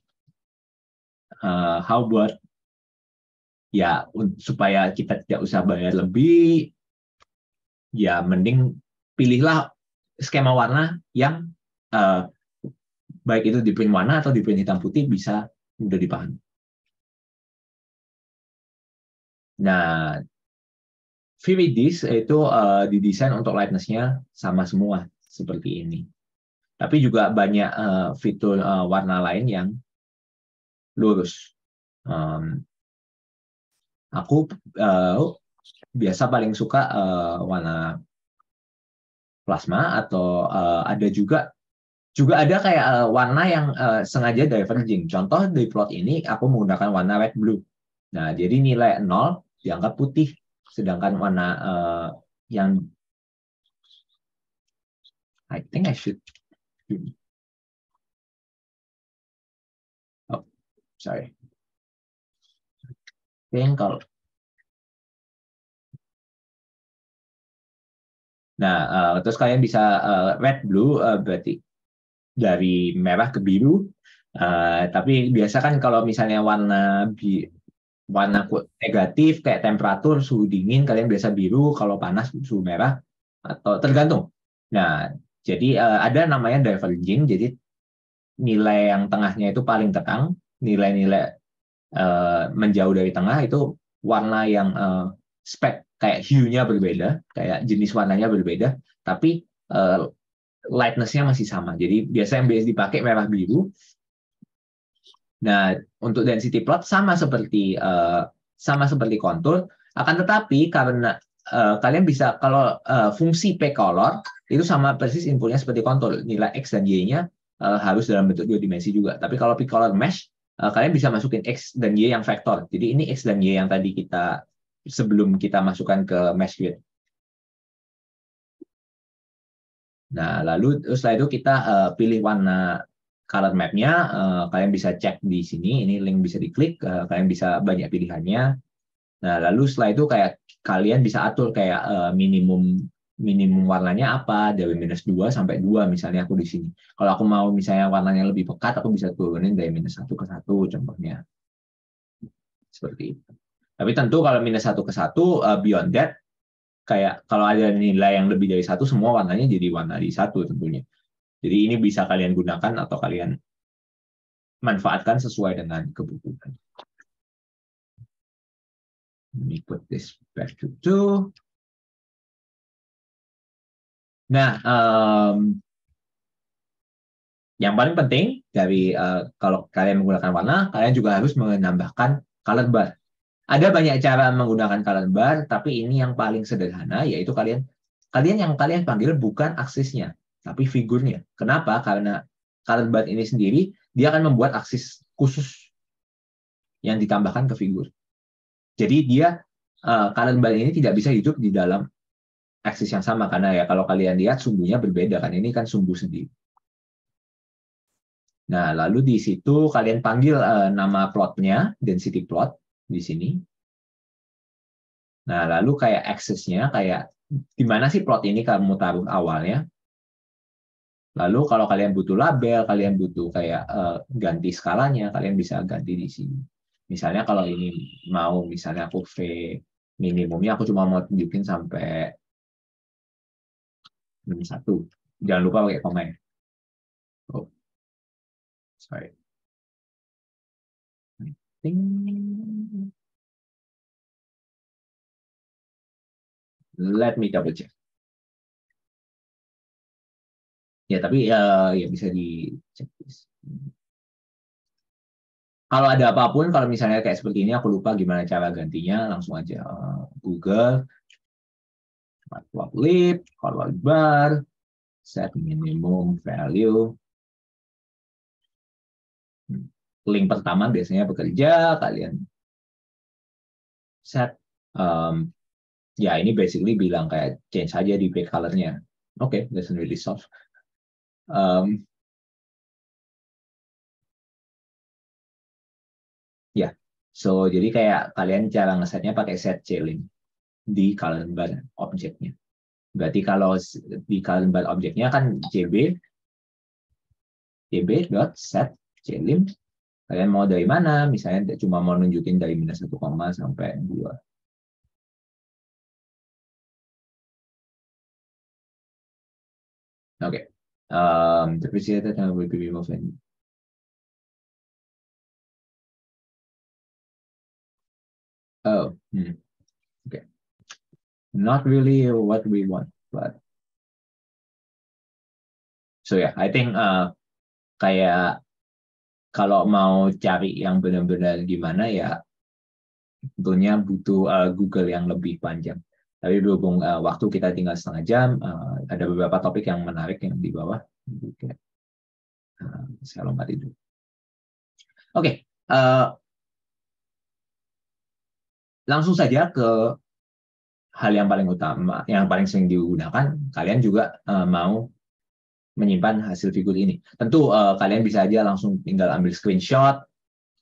Speaker 1: How about ya supaya kita tidak usah bayar lebih, ya mending pilihlah skema warna yang baik itu di print warna atau di print hitam putih bisa mudah dipahami. Nah, Viridis itu didesain untuk lightness-nya sama semua seperti ini. Tapi juga banyak fitur warna lain yang lurus. Aku biasa paling suka warna plasma atau ada juga ada kayak warna yang sengaja diverging. Contoh di plot ini aku menggunakan warna red blue. Nah, jadi nilai 0 dianggap putih, sedangkan warna yang I think I should oh, sorry. Kalau nah, terus kalian bisa red blue berarti dari merah ke biru. Tapi biasa kan kalau misalnya warna negatif kayak temperatur, suhu dingin, kalian biasa biru, kalau panas suhu merah, atau tergantung. Nah, jadi ada namanya diverging, jadi nilai yang tengahnya itu paling terang, nilai-nilai menjauh dari tengah itu warna yang spek kayak hue-nya berbeda, kayak jenis warnanya berbeda, tapi lightness-nya masih sama. Jadi biasa yang biasa dipakai merah biru. Nah, untuk density plot sama seperti kontur, akan tetapi karena kalian bisa kalau fungsi p color itu sama persis inputnya seperti kontur, nilai x dan y-nya harus dalam bentuk dua dimensi juga. Tapi kalau p color mesh kalian bisa masukin x dan y yang vektor. Jadi ini x dan y yang tadi kita sebelum kita masukkan ke mesh grid. Nah, lalu setelah itu kita pilih warna color map-nya, kalian bisa cek di sini, ini link bisa diklik, kalian bisa banyak pilihannya. Nah, lalu setelah itu kayak kalian bisa atur kayak minimum warnanya apa, dari -2 sampai 2 misalnya aku di sini. Kalau aku mau misalnya warnanya lebih pekat, aku bisa turunin dari -1 ke 1 contohnya. Seperti itu. Tapi tentu kalau -1 ke 1, beyond that, kayak kalau ada nilai yang lebih dari 1, semua warnanya jadi warna di 1 tentunya. Jadi ini bisa kalian gunakan atau kalian manfaatkan sesuai dengan kebutuhan. Let me put this back to 2. Nah, yang paling penting dari kalau kalian menggunakan warna, kalian juga harus menambahkan color bar. Ada banyak cara menggunakan color bar, tapi ini yang paling sederhana, yaitu kalian yang kalian panggil bukan aksisnya, tapi figurnya. Kenapa? Karena color bar ini sendiri, dia akan membuat aksis khusus yang ditambahkan ke figur. Jadi dia color bar ini tidak bisa hidup di dalam aksis yang sama, karena ya kalau kalian lihat sumbunya berbeda, kan ini kan sumbu sendiri. Nah, lalu di situ kalian panggil nama plotnya, density plot di sini. Nah, lalu kayak aksesnya, kayak di mana sih plot ini kamu taruh awalnya. Lalu kalau kalian butuh label, kalian butuh kayak ganti skalanya, kalian bisa ganti di sini. Misalnya kalau ini mau, misalnya aku V minimumnya, aku cuma mau tunjukin sampai -1. Jangan lupa pakai komen. Oh, sorry. Let me double check. Ya, tapi ya bisa dicek. Kalau ada apapun, kalau misalnya kayak seperti ini, aku lupa gimana cara gantinya, langsung aja Google, lip, forward bar, set minimum value. Link pertama biasanya bekerja, kalian set. Ya, ini basically bilang kayak change aja di back color-nya. Oke, doesn't really solve. So, jadi kayak kalian cara ngesetnya pakai set ceiling di column bar objeknya. Berarti kalau di column bar objeknya kan cb set ceiling. Kalian mau dari mana? Misalnya cuma mau nunjukin dari minus 1, sampai 2. Oke. Depreciated will be removed. Oh, okay. Not really what we want, but so yeah, I think kayak kalau mau cari yang benar-benar gimana ya, tentunya butuh Google yang lebih panjang. Tapi berhubung waktu kita tinggal setengah jam, ada beberapa topik yang menarik yang di bawah. Saya lompat itu. Oke, langsung saja ke hal yang paling utama, yang paling sering digunakan. Kalian juga mau menyimpan hasil figur ini. Tentu kalian bisa aja langsung tinggal ambil screenshot,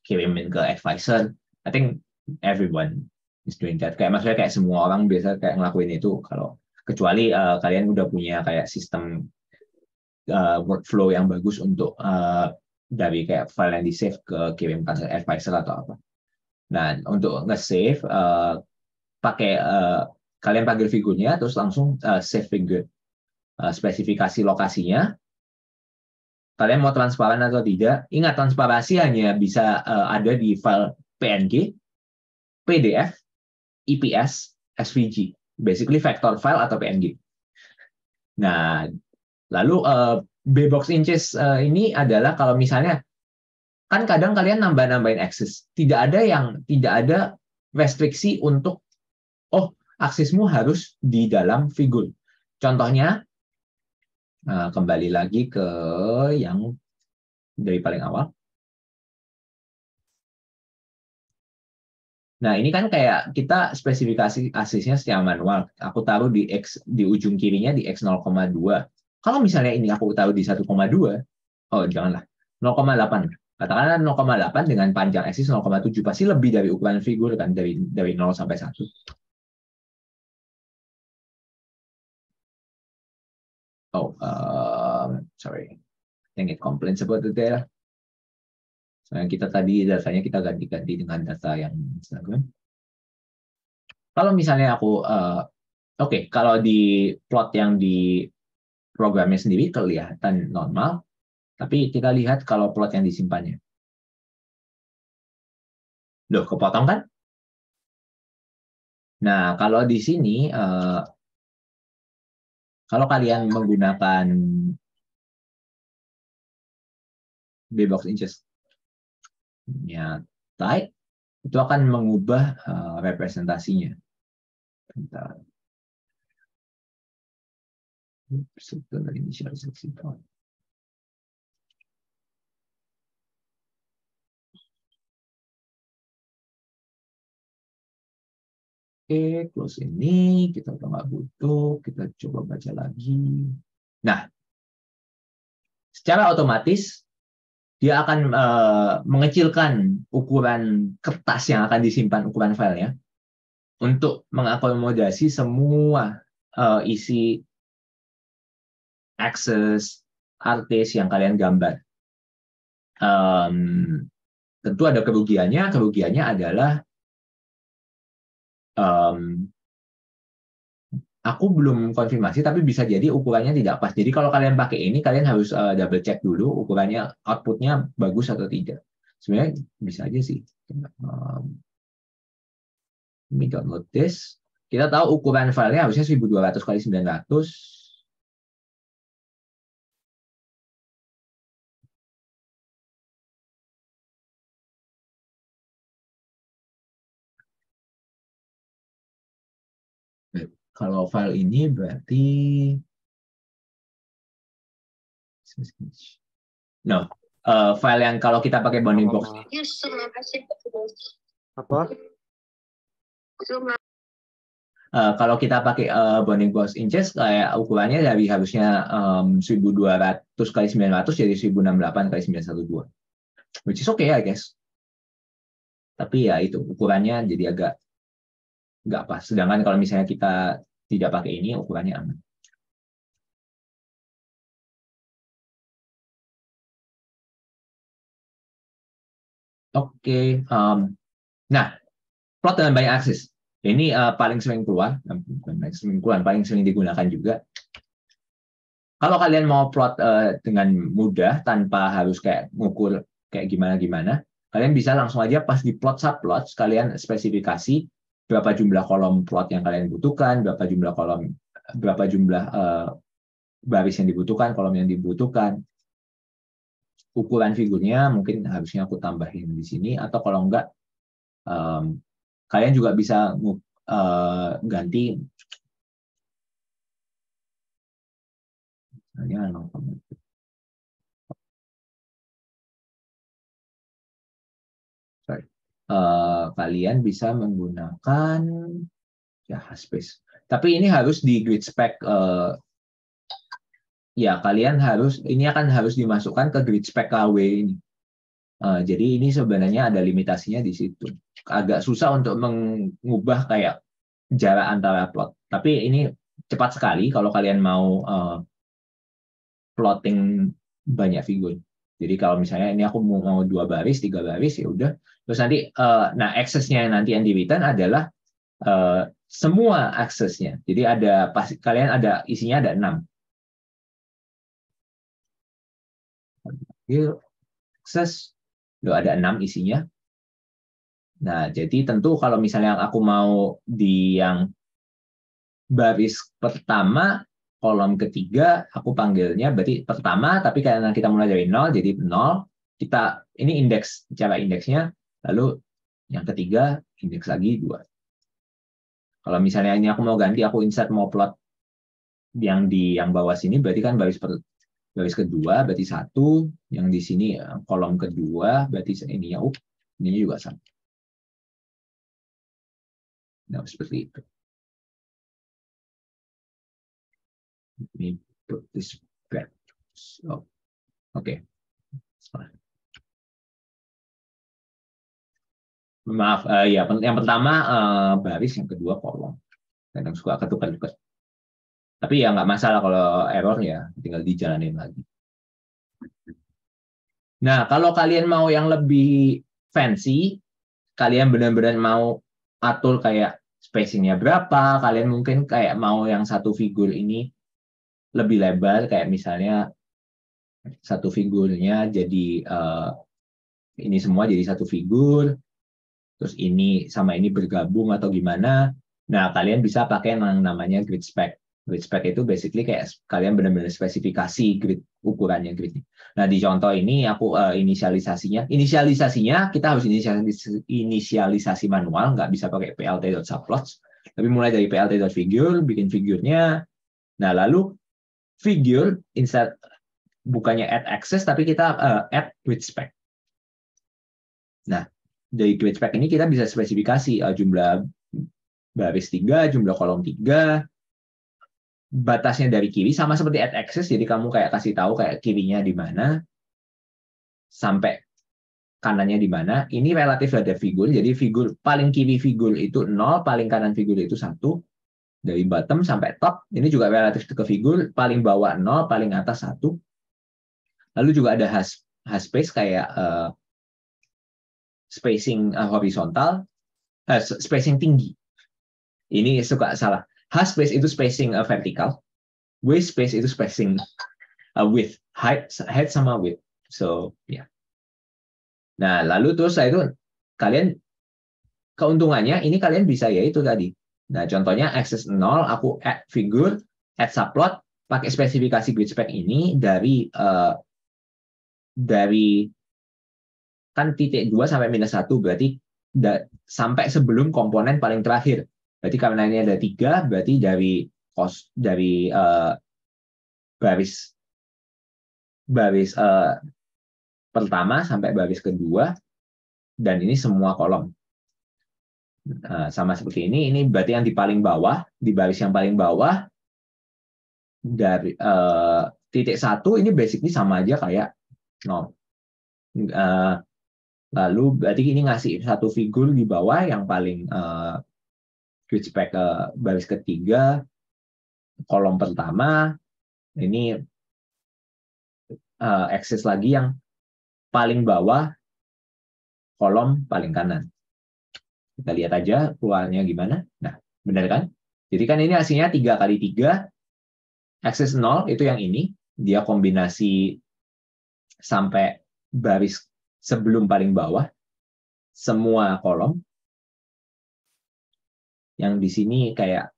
Speaker 1: kirimin ke advisor. I think everyone is doing that. Kayak maksudnya kayak semua orang biasa kayak ngelakuin itu, kalau kecuali kalian udah punya kayak sistem workflow yang bagus untuk dari kayak file yang di save ke kirimkan ke advisor atau apa. Nah, untuk nge-save pakai kalian panggil figurnya terus langsung save figure. Spesifikasi lokasinya, kalian mau transparan atau tidak. Ingat, transparansi hanya bisa ada di file PNG, PDF, EPS, SVG. Basically vector file atau PNG. Nah, lalu bbox inches ini adalah kalau misalnya, kan kadang kalian nambah-nambahin akses. Tidak ada restriksi untuk, aksesmu harus di dalam figur. Contohnya, kembali lagi ke yang dari paling awal. Nah, ini kan kayak kita spesifikasi aksesnya secara manual. Aku taruh di ujung kirinya di X 0,2. Kalau misalnya ini aku taruh di 1,2, janganlah. 0,8. Katakanlah 0,8 dengan panjang aksis 0,7. Pasti lebih dari ukuran figur kan, dari 0 sampai 1. Sorry. I think it complains about the data. Soalnya kita tadi datanya kita ganti-ganti dengan data yang Instagram. Kalau misalnya aku, kalau di plot yang di programnya sendiri kelihatan normal, tapi kita lihat kalau plot yang disimpannya. Loh, kepotong kan? Nah, kalau di sini, kalau kalian menggunakan bbox inches type, itu akan mengubah representasinya. Bentar. Oke, close ini, kita udah nggak butuh, kita coba baca lagi. Nah, secara otomatis dia akan mengecilkan ukuran kertas yang akan disimpan, ukuran filenya, untuk mengakomodasi semua isi akses artis yang kalian gambar. Tentu ada kerugiannya. Kerugiannya adalah aku belum konfirmasi, tapi bisa jadi ukurannya tidak pas. Jadi kalau kalian pakai ini, kalian harus double check dulu ukurannya, outputnya bagus atau tidak. Sebenarnya bisa aja sih. Let me download this. Kita tahu ukuran filenya harusnya 1200 kali 900. Kalau file ini berarti no, file yang kalau kita pakai bounding box.
Speaker 2: Apa?
Speaker 1: Kalau kita pakai bounding box inches, kayak ukurannya dari harusnya 1200 kali 900 jadi 1068 kali 912. Which is okay, I guess. Tapi ya itu ukurannya jadi agak nggak pas. Sedangkan kalau misalnya kita tidak pakai ini, ukurannya aman. Oke, nah plot dengan banyak aksis. Ini paling sering keluar, paling sering digunakan juga. Kalau kalian mau plot dengan mudah tanpa harus kayak ngukur kayak gimana-gimana, kalian bisa langsung aja pas di plot subplot, kalian spesifikasi berapa jumlah kolom plot yang kalian butuhkan, berapa jumlah baris yang dibutuhkan, kolom yang dibutuhkan, ukuran figurnya mungkin harusnya aku tambahin di sini, atau kalau enggak kalian juga bisa ganti kalian bisa menggunakan ya space. Tapi ini harus di grid spec ya kalian harus ini akan harus dimasukkan ke grid spec KW ini. Jadi ini sebenarnya ada limitasinya di situ. Agak susah untuk mengubah kayak jarak antara plot. Tapi ini cepat sekali kalau kalian mau plotting banyak figur. Jadi kalau misalnya ini aku mau 2 baris, 3 baris, ya udah. Terus nanti, nah aksesnya nanti yang di return adalah semua aksesnya. Jadi kalian ada isinya ada 6. Akses, ada 6 isinya. Nah, jadi tentu kalau misalnya aku mau di yang baris pertama, kolom ketiga, aku panggilnya berarti pertama, tapi karena kita mulai dari 0, jadi 0, ini indeks, cara indeksnya, lalu yang ketiga, indeks lagi 2. Kalau misalnya ini aku mau ganti, aku insert mau plot yang di yang bawah sini, berarti kan baris kedua, berarti 1, yang di sini kolom kedua, berarti ininya, ini juga sama. Nah, seperti itu. Ini put this back. So, oke. Maaf, ya yang pertama baris, yang kedua kolom. Kadang suka ketukar-tukar. Tapi ya nggak masalah kalau error ya, tinggal dijalanin lagi. Nah, kalau kalian mau yang lebih fancy, kalian benar-benar mau atur kayak spacingnya berapa, kalian mungkin kayak mau yang satu figur ini lebih lebar, kayak misalnya satu figurnya jadi ini semua jadi satu figur, terus ini sama ini bergabung atau gimana. Nah, kalian bisa pakai yang namanya grid spec. Grid spec itu basically kayak kalian benar-benar spesifikasi grid, ukurannya grid. Nah, di contoh ini aku inisialisasinya kita harus inisialisasi manual, nggak bisa pakai plt.subplots. Tapi mulai dari plt.figure, bikin figurnya. Nah, lalu figure instead bukannya add access, tapi kita add grid spec. Nah, dari grid spec ini kita bisa spesifikasi jumlah baris 3, jumlah kolom 3, batasnya dari kiri, sama seperti add access, jadi kamu kayak kasih tahu kayak kirinya di mana, sampai kanannya di mana. Ini relatif ada figur, jadi figur paling kiri figur itu 0, paling kanan figur itu 1, dari bottom sampai top. Ini juga relatif ke figur, paling bawah 0, paling atas 1. Lalu juga ada hash space kayak spacing horizontal, spacing tinggi. Ini suka salah. Hash space itu spacing vertikal, width space itu spacing width, height sama width. So ya. Yeah. Nah, lalu terus itu kalian keuntungannya ini kalian bisa yaitu tadi. Nah, contohnya access 0, aku add figure, add subplot, pakai spesifikasi grid spec ini dari kan titik 2 sampai minus 1, berarti sampai sebelum komponen paling terakhir. Berarti karena ini ada 3, berarti dari baris pertama sampai baris kedua, dan ini semua kolom. Sama seperti ini berarti yang di paling bawah, di baris yang paling bawah, dari titik 1, ini basically sama aja kayak 0. Lalu berarti ini ngasih satu figur di bawah yang paling switch back ke baris ketiga, kolom pertama, ini akses lagi yang paling bawah, kolom paling kanan. Kita lihat aja keluarnya gimana. Nah, benar kan? Jadi kan ini hasilnya 3 kali 3, akses 0 itu yang ini, dia kombinasi sampai baris sebelum paling bawah, semua kolom. Yang di sini kayak,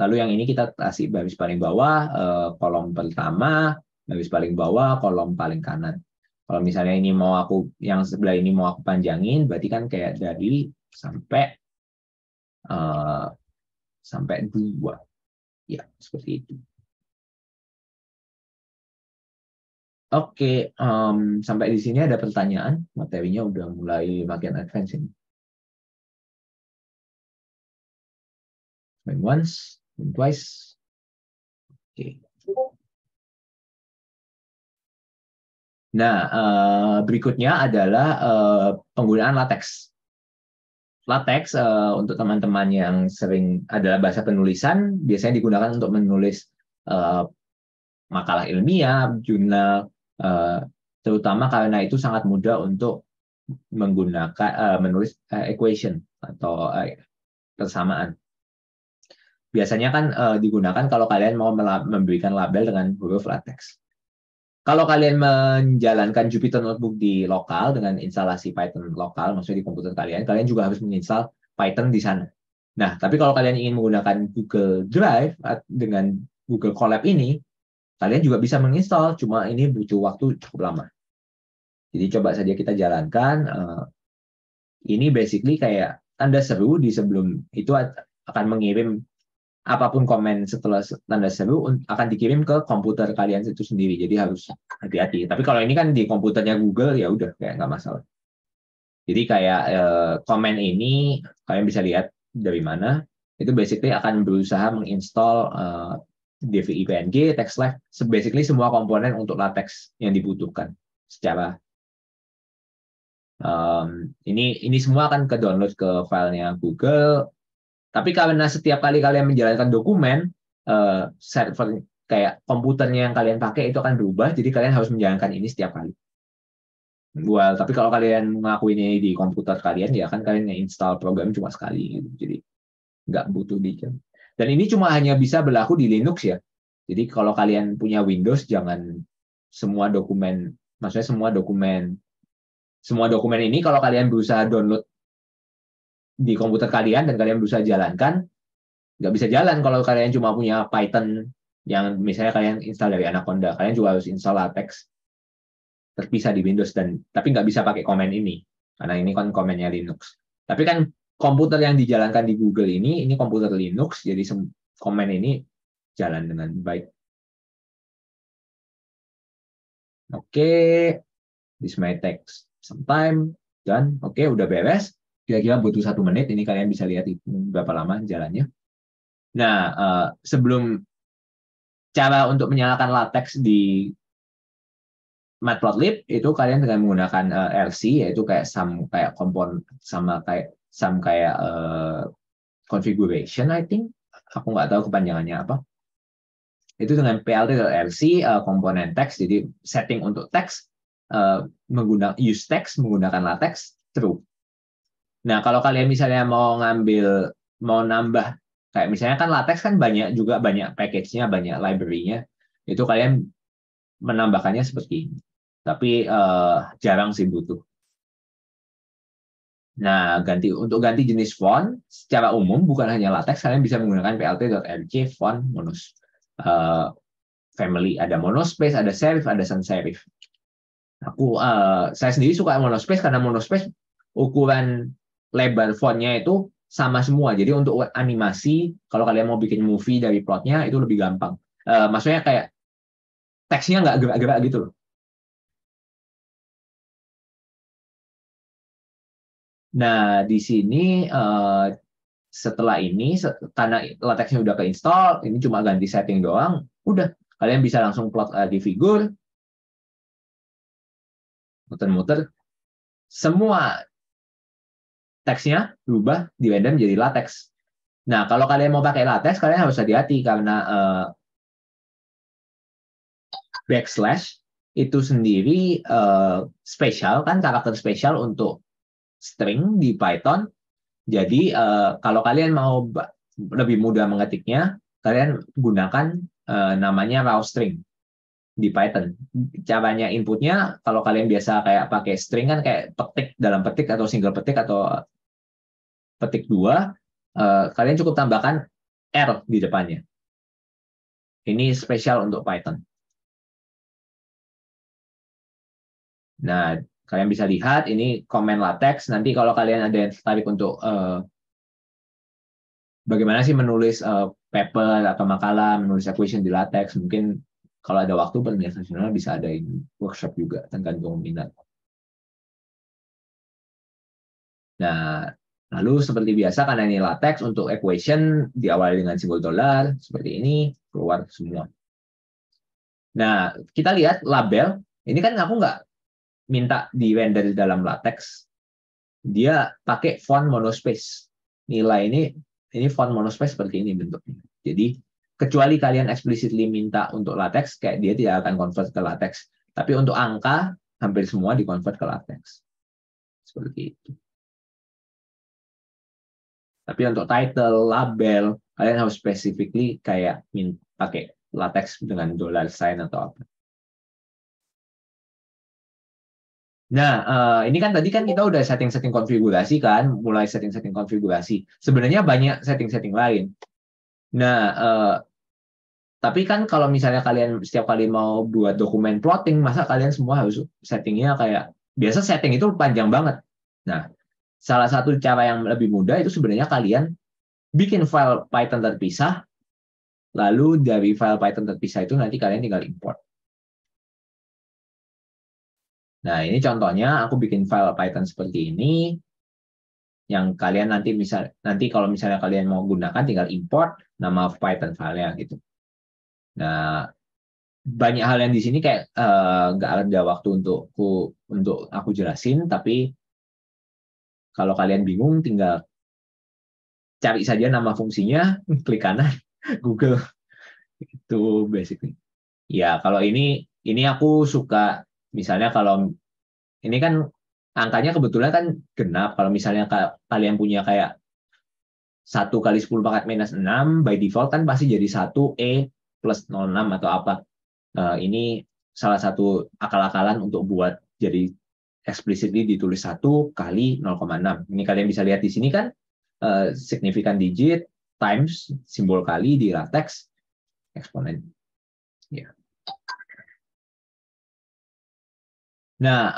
Speaker 1: lalu yang ini kita kasih baris paling bawah, kolom pertama, baris paling bawah, kolom paling kanan. Kalau misalnya ini mau aku, yang sebelah ini mau aku panjangin, berarti kan kayak dari sampai 2. Ya, seperti itu. Oke, sampai di sini ada pertanyaan. Materinya udah mulai makin advance ini. Going once, going twice. Oke. Nah, berikutnya adalah penggunaan latex. Latex untuk teman-teman yang sering adalah bahasa penulisan, biasanya digunakan untuk menulis makalah ilmiah, jurnal, terutama karena itu sangat mudah untuk menggunakan menulis equation atau persamaan. Biasanya kan digunakan kalau kalian mau memberikan label dengan huruf latex. Kalau kalian menjalankan Jupyter Notebook di lokal dengan instalasi Python lokal, maksudnya di komputer kalian, kalian juga harus menginstal Python di sana. Nah, tapi kalau kalian ingin menggunakan Google Drive dengan Google Colab ini, kalian juga bisa menginstal, cuma ini butuh waktu cukup lama. Jadi coba saja kita jalankan. Ini basically kayak tanda seru di sebelum itu akan mengirim apapun komen setelah tanda seru akan dikirim ke komputer kalian itu sendiri. Jadi harus hati-hati. Tapi kalau ini kan di komputernya Google ya udah kayak nggak masalah. Jadi kayak komen ini kalian bisa lihat dari mana. Itu basically akan berusaha menginstall DVI PNG, TextLive, basically semua komponen untuk latex yang dibutuhkan secara ini semua akan ke download ke filenya Google. Tapi karena setiap kali kalian menjalankan dokumen, server kayak komputernya yang kalian pakai itu akan berubah, jadi kalian harus menjalankan ini setiap kali. Well, tapi kalau kalian ngelakuin ini di komputer kalian, ya kan kalian install program cuma sekali, gitu. Jadi nggak butuh detail. Dan ini cuma hanya bisa berlaku di Linux ya. Jadi kalau kalian punya Windows, jangan semua dokumen, maksudnya semua dokumen ini kalau kalian berusaha download di komputer kalian dan kalian berusaha jalankan, nggak bisa jalan kalau kalian cuma punya Python yang misalnya kalian install dari Anaconda. Kalian juga harus install latex terpisah di Windows tapi nggak bisa pakai komen ini karena ini kan komennya Linux. Tapi kan komputer yang dijalankan di Google ini komputer Linux, jadi komen ini jalan dengan baik. Oke, this might take some time. Dan oke, udah beres. Kira-kira butuh 1 menit. Ini kalian bisa lihat berapa lama jalannya. Nah, sebelum cara untuk menyalakan latex di Matplotlib itu kalian dengan menggunakan RC, yaitu kayak configuration, I think. Aku nggak tahu kepanjangannya apa. Itu dengan plt.rc komponen teks, jadi setting untuk teks menggunakan use text menggunakan latex true. Nah, kalau kalian misalnya mau nambah, kayak misalnya kan latex kan banyak package-nya, banyak library-nya, itu kalian menambahkannya seperti ini. Tapi jarang sih butuh. Nah, untuk ganti jenis font, secara umum bukan hanya latex, kalian bisa menggunakan plt.rc font monos. Family, ada monospace, ada serif, ada sans serif. Saya sendiri suka monospace karena monospace ukuran lebar fontnya itu sama semua. Jadi untuk animasi, kalau kalian mau bikin movie dari plotnya itu lebih gampang. Maksudnya kayak teksnya nggak gerak-gerak gitu loh. Nah, di sini setelah ini karena latexnya udah keinstall, ini cuma ganti setting doang, udah kalian bisa langsung plot di figur, muter-muter semua teksnya berubah di render menjadi latex. Nah, kalau kalian mau pakai latex, kalian harus hati-hati karena backslash itu sendiri spesial kan, karakter spesial untuk string di Python. Jadi kalau kalian mau lebih mudah mengetiknya, kalian gunakan namanya raw string di Python. Caranya inputnya, kalau kalian biasa kayak pakai string kan kayak petik dalam petik atau single petik atau petik 2, kalian cukup tambahkan R di depannya. Ini spesial untuk Python. Nah, kalian bisa lihat ini komen latex. Nanti kalau kalian ada yang tertarik untuk bagaimana sih menulis paper atau makalah, menulis equation di latex, mungkin kalau ada waktu Perniagaan Nasional bisa ada workshop juga, tergantung minat. Nah, lalu seperti biasa karena ini latex, untuk equation diawali dengan simbol dolar, seperti ini, keluar semua. Nah, kita lihat label, ini kan aku nggak minta di render dalam latex, dia pakai font monospace. Nilai ini font monospace seperti ini bentuknya. Jadi kecuali kalian explicitly minta untuk latex, kayak dia tidak akan convert ke latex. Tapi untuk angka, hampir semua di-convert ke latex. Seperti itu. Tapi untuk title, label, kalian harus specifically kayak pakai latex dengan dollar sign atau apa. Nah, ini kan tadi kan kita udah setting-setting konfigurasi kan, mulai setting-setting konfigurasi. Sebenarnya banyak setting-setting lain. Nah, tapi kan kalau misalnya kalian setiap kali mau buat dokumen plotting, masa kalian semua harus settingnya kayak, biasa setting itu panjang banget. Nah, salah satu cara yang lebih mudah itu sebenarnya kalian bikin file Python terpisah, lalu dari file Python terpisah itu nanti kalian tinggal import. Nah, ini contohnya aku bikin file Python seperti ini, yang kalian nanti kalau misalnya kalian mau gunakan tinggal import nama Python file-nya gitu. Nah, banyak hal yang di sini kayak nggak ada waktu untuk aku jelasin, tapi kalau kalian bingung tinggal cari saja nama fungsinya, klik kanan, Google, itu basically. Ya, kalau ini aku suka, misalnya kalau ini kan angkanya kebetulan kan genap, kalau misalnya kalian punya kayak 1 kali 10 pangkat minus 6, by default kan pasti jadi 1E plus 06 atau apa. Ini salah satu akal-akalan untuk buat jadi explicitly ditulis 1 kali 0,6. Ini kalian bisa lihat di sini kan, signifikan digit times simbol kali di latex eksponen. Ya. Nah,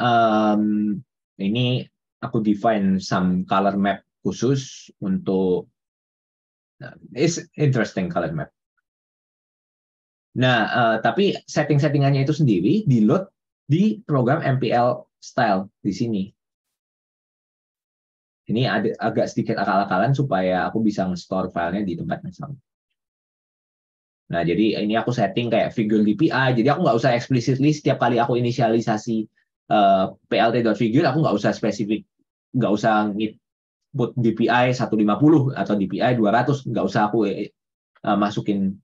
Speaker 1: ini aku define some color map khusus untuk is interesting color map. Nah, tapi setting-settingannya itu sendiri di-load di program MPL style di sini. Ini ada agak sedikit akal-akalan supaya aku bisa nge-store filenya di tempat yang sama. Nah, jadi ini aku setting kayak figure DPI. Jadi aku nggak usah explicitly setiap kali aku inisialisasi plt.figure, aku nggak usah spesifik, nggak usah put DPI 150 atau DPI 200, nggak usah aku masukin.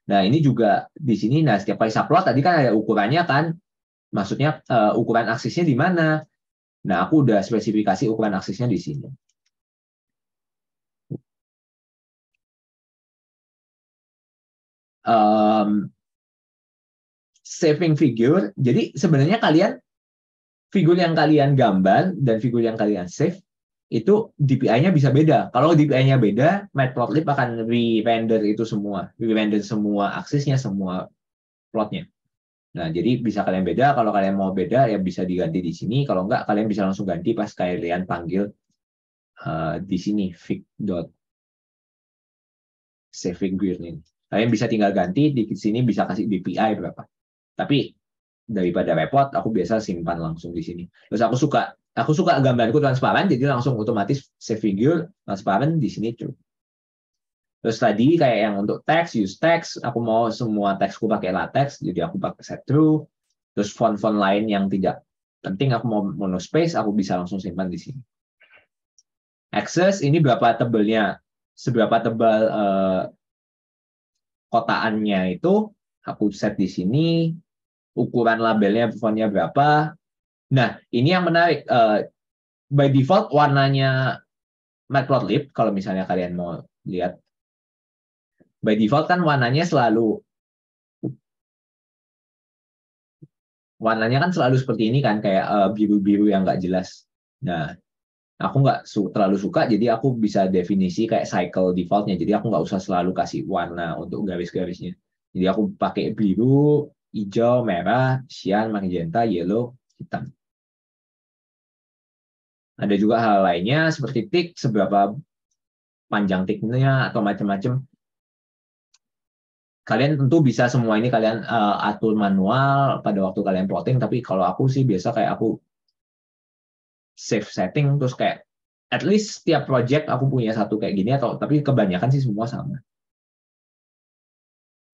Speaker 1: Nah, ini juga di sini, nah setiap kali subplot tadi kan ada ukurannya kan, maksudnya ukuran aksisnya di mana. Nah, aku udah spesifikasi ukuran aksisnya di sini. Saving figure, jadi sebenarnya figur yang kalian gambar dan figur yang kalian save, itu DPI-nya bisa beda. Kalau DPI-nya beda, Matplotlib akan re-render itu semua. Re-render semua aksisnya, semua plotnya. Nah, jadi bisa kalian beda. Kalau kalian mau beda, ya bisa diganti di sini. Kalau enggak, kalian bisa langsung ganti pas kalian panggil di sini, fig.savefigure ini. Kalian bisa tinggal ganti, di sini bisa kasih DPI berapa. Tapi daripada repot, aku biasa simpan langsung di sini. Terus aku suka gambarku transparan, jadi langsung otomatis save figure transparan di sini cukup. Terus tadi kayak yang untuk teks, use text, aku mau semua teksku pakai latex, jadi aku pakai set true. Terus font-font lain yang tidak penting aku mau monospace, aku bisa langsung simpan di sini. Access ini berapa tebelnya, seberapa tebal kotaannya itu aku set di sini, ukuran labelnya fontnya berapa. Nah, ini yang menarik. By default warnanya Matplotlib, kalau misalnya kalian mau lihat, by default kan warnanya kan selalu seperti ini kan, kayak biru-biru yang nggak jelas. Nah, aku nggak terlalu suka, jadi aku bisa definisi kayak cycle defaultnya. Jadi aku nggak usah selalu kasih warna untuk garis-garisnya. Jadi aku pakai biru, hijau, merah, cyan, magenta, yellow, hitam. Ada juga hal lainnya seperti tick, seberapa panjang ticknya atau macam-macam. Kalian tentu bisa semua ini kalian atur manual pada waktu kalian plotting, tapi kalau aku sih biasa kayak aku save setting, terus kayak at least setiap project aku punya satu kayak gini, tapi kebanyakan sih semua sama.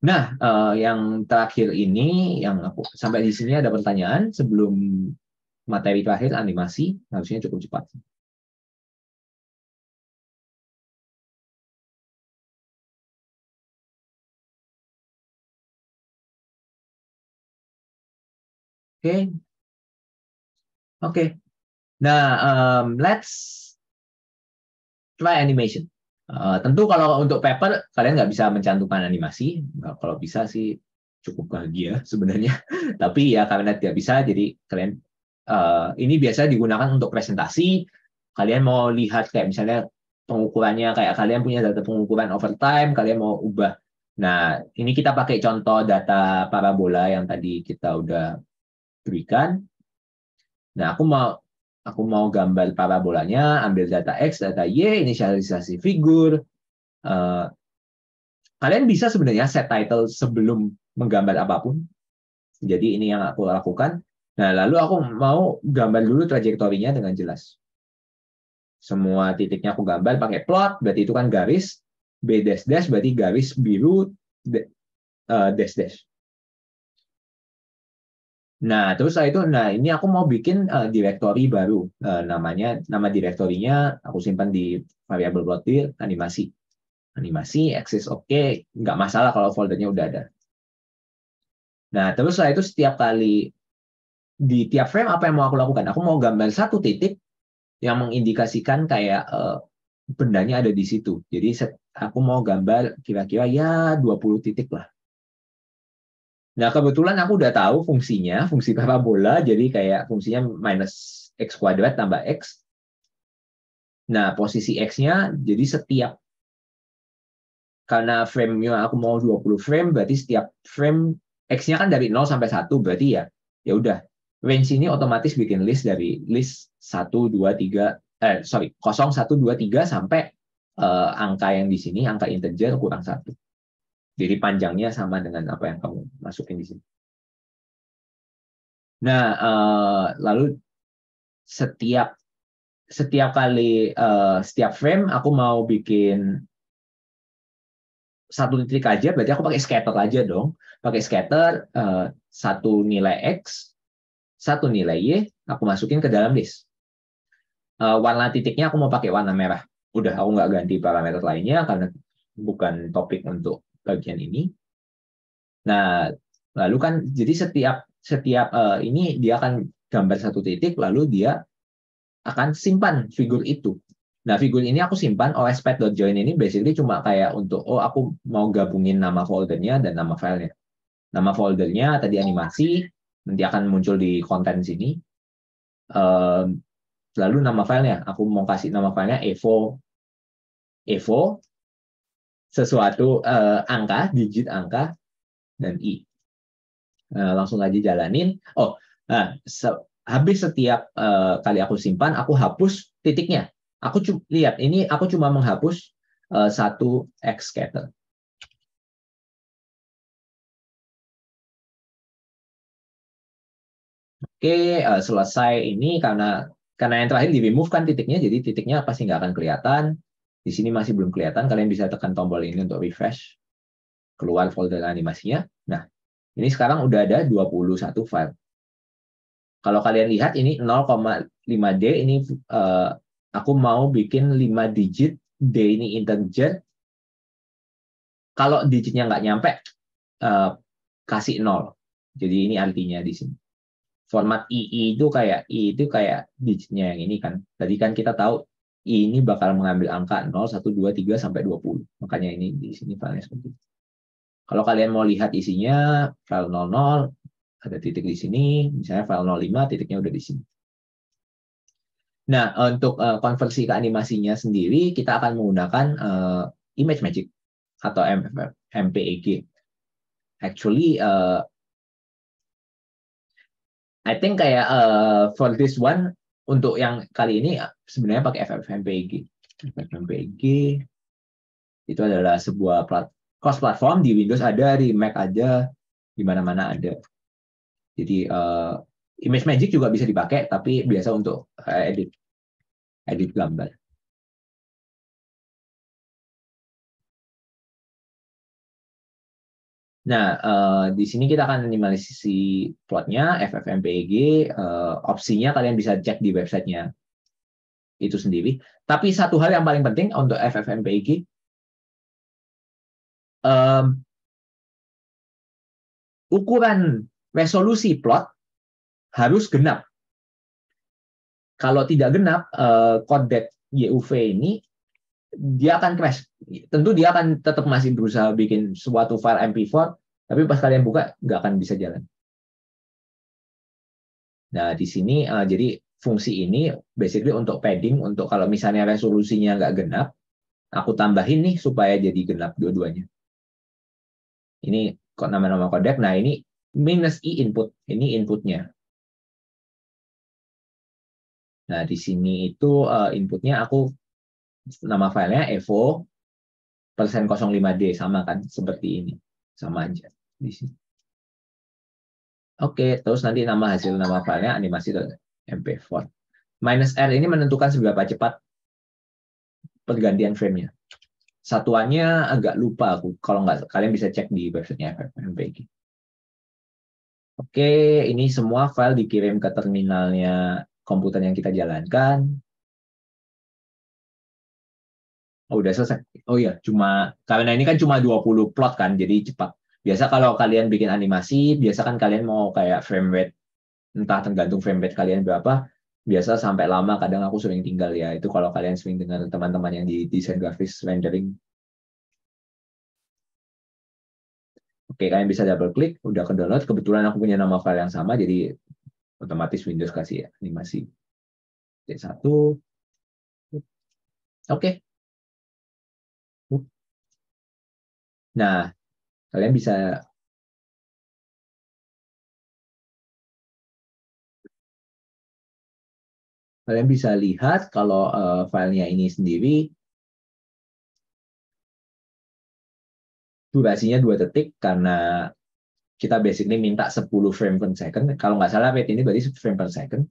Speaker 1: Nah, yang terakhir ini, yang aku sampai di sini ada pertanyaan sebelum materi terakhir animasi, harusnya cukup cepat. Oke, oke. Nah, let's try animation. Tentu kalau untuk paper kalian nggak bisa mencantumkan animasi. Kalau bisa sih cukup bahagia sebenarnya. Tapi ya karena tidak bisa, jadi kalian ini biasa digunakan untuk presentasi. Kalian mau lihat kayak misalnya pengukurannya, kayak kalian punya data pengukuran overtime, kalian mau ubah. Nah, ini kita pakai contoh data parabola yang tadi kita udah berikan. Nah, aku mau gambar parabolanya, ambil data X, data Y, inisialisasi figur. Kalian bisa sebenarnya set title sebelum menggambar apapun. Jadi ini yang aku lakukan. Nah, lalu aku mau gambar dulu trajektorinya dengan jelas. Semua titiknya aku gambar pakai plot, berarti itu kan garis. B dash dash berarti garis biru dash dash. Nah, terus setelah itu, ini aku mau bikin directory baru. Nama direktorinya aku simpan di variabel plotir animasi. Animasi, access oke, nggak masalah kalau foldernya udah ada. Nah, terus setelah itu setiap kali di tiap frame apa yang mau aku lakukan? Aku mau gambar satu titik yang mengindikasikan kayak bendanya ada di situ. Jadi aku mau gambar kira-kira ya 20 titik lah. Nah, kebetulan aku udah tahu fungsinya, fungsi parabola, jadi kayak fungsinya minus x kuadrat tambah x. Nah, posisi x-nya, jadi karena frame-nya aku mau 20 frame, berarti setiap frame x-nya kan dari 0 sampai 1, berarti ya udah. Range ini otomatis bikin list dari list 1, 2, 3, 0, 1, 2, 3 sampai angka yang di sini, angka integer kurang 1. Jadi panjangnya sama dengan apa yang kamu masukin di sini. Nah, lalu setiap frame aku mau bikin satu titik aja, berarti aku pakai scatter aja dong. Pakai scatter satu nilai x, satu nilai y, aku masukin ke dalam list. Warna titiknya aku mau pakai warna merah. Udah, aku nggak ganti parameter lainnya karena bukan topik untuk bagian ini. Nah, lalu kan jadi setiap ini dia akan gambar satu titik, lalu dia akan simpan figur itu. Nah, figur ini aku simpan, ospad.join ini basically cuma kayak untuk, aku mau gabungin nama foldernya dan nama filenya. Nama foldernya tadi animasi, nanti akan muncul di konten sini. Lalu nama filenya, aku mau kasih nama filenya evo, sesuatu angka, digit angka, dan i. Langsung aja jalanin. Habis setiap kali aku simpan, aku hapus titiknya. Lihat, ini aku cuma menghapus satu X scatter. Oke, selesai ini karena yang terakhir di remove kan titiknya, jadi titiknya pasti nggak akan kelihatan. Di sini masih belum kelihatan, kalian bisa tekan tombol ini untuk refresh. Keluar folder animasinya. Nah, ini sekarang udah ada 21 file. Kalau kalian lihat ini 0,5D ini aku mau bikin 5 digit, D ini integer. Kalau digitnya nggak nyampe, kasih 0. Jadi ini artinya di sini. Format I itu kayak digitnya yang ini kan. Tadi kan kita tahu I ini bakal mengambil angka 0, 1, 2, 3, sampai 20. Makanya ini di sini filenya seperti itu. Kalau kalian mau lihat isinya, file 00, ada titik di sini, misalnya file 05, titiknya udah di sini. Nah, untuk konversi ke animasinya sendiri, kita akan menggunakan Image Magick atau MPEG. Actually, I think kayak for this one, untuk yang kali ini sebenarnya pakai FFmpeg. FFmpeg itu adalah sebuah cross platform, di Windows ada, di Mac ada, di mana-mana ada. Jadi Image Magick juga bisa dipakai, tapi biasa untuk edit gambar. Nah, di sini kita akan animasi plotnya, FFmpeg, opsinya kalian bisa cek di websitenya itu sendiri. Tapi satu hal yang paling penting untuk FFmpeg, ukuran resolusi plot harus genap. Kalau tidak genap, codec YUV ini dia akan crash. Tentu dia akan tetap masih berusaha bikin suatu file MP4, tapi pas kalian buka nggak akan bisa jalan. Nah, di sini jadi fungsi ini basically untuk padding, untuk kalau misalnya resolusinya nggak genap, aku tambahin nih supaya jadi genap dua-duanya. Ini kok nama-nama codec. Nah, ini minus I input, ini inputnya. Nah, di sini itu inputnya aku nama filenya evo %05D, sama kan seperti ini. Sama aja di sini. Oke, terus nanti hasil nama filenya animasi.mp4. Minus R ini menentukan seberapa cepat pergantian frame-nya. Satuannya agak lupa aku. Kalau nggak, kalian bisa cek di websitenya FFmpeg. Oke, ini semua file dikirim ke terminalnya komputer yang kita jalankan. Oh, udah selesai. Oh iya, karena ini kan cuma 20 plot kan, jadi cepat. Biasa kalau kalian bikin animasi, biasa kan kalian mau kayak frame rate, entah tergantung frame rate kalian berapa, biasa sampai lama, kadang aku sering tinggal ya. Itu kalau kalian sering dengar teman-teman yang di desain grafis rendering. Oke, kalian bisa double klik, udah ke download. Kebetulan aku punya nama file yang sama, jadi otomatis Windows kasih ya, animasi D1. Oke. Nah, kalian bisa lihat kalau filenya ini sendiri durasinya 2 detik karena kita basically minta 10 frame per second. Kalau nggak salah rate ini berarti frame per second.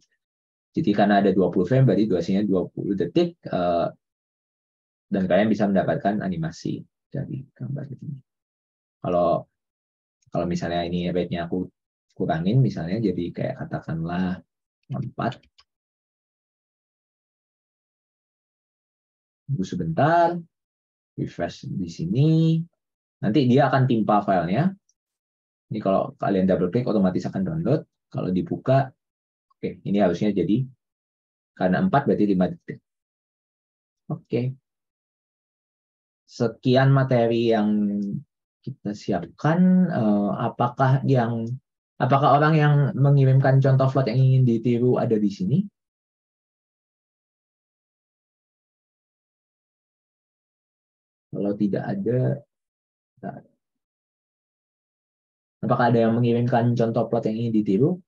Speaker 1: Jadi karena ada 20 frame berarti durasinya 20 detik dan kalian bisa mendapatkan animasi dari gambar ini. Kalau misalnya ini rate-nya aku kurangin, misalnya jadi kayak katakanlah 4. Tunggu sebentar, refresh di sini. Nanti dia akan timpa filenya. Ini kalau kalian double klik otomatis akan download. Kalau dibuka, oke, ini harusnya jadi, karena 4 berarti 5 detik. Oke. Sekian materi yang kita siapkan. Apakah orang yang mengirimkan contoh plot yang ingin ditiru ada di sini? Kalau tidak ada, apakah ada yang mengirimkan contoh plot yang ingin ditiru?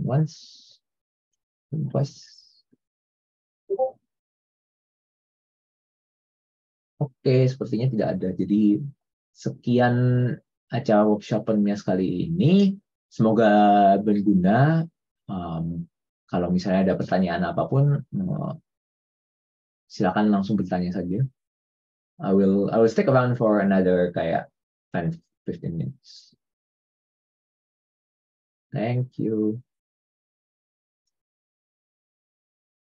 Speaker 1: Once, twice. Oke, sepertinya tidak ada. Jadi sekian acara workshopnya sekali ini. Semoga berguna. Kalau misalnya ada pertanyaan apapun, silakan langsung bertanya saja. I will stick around for another kayak 10-15 minutes. Thank you.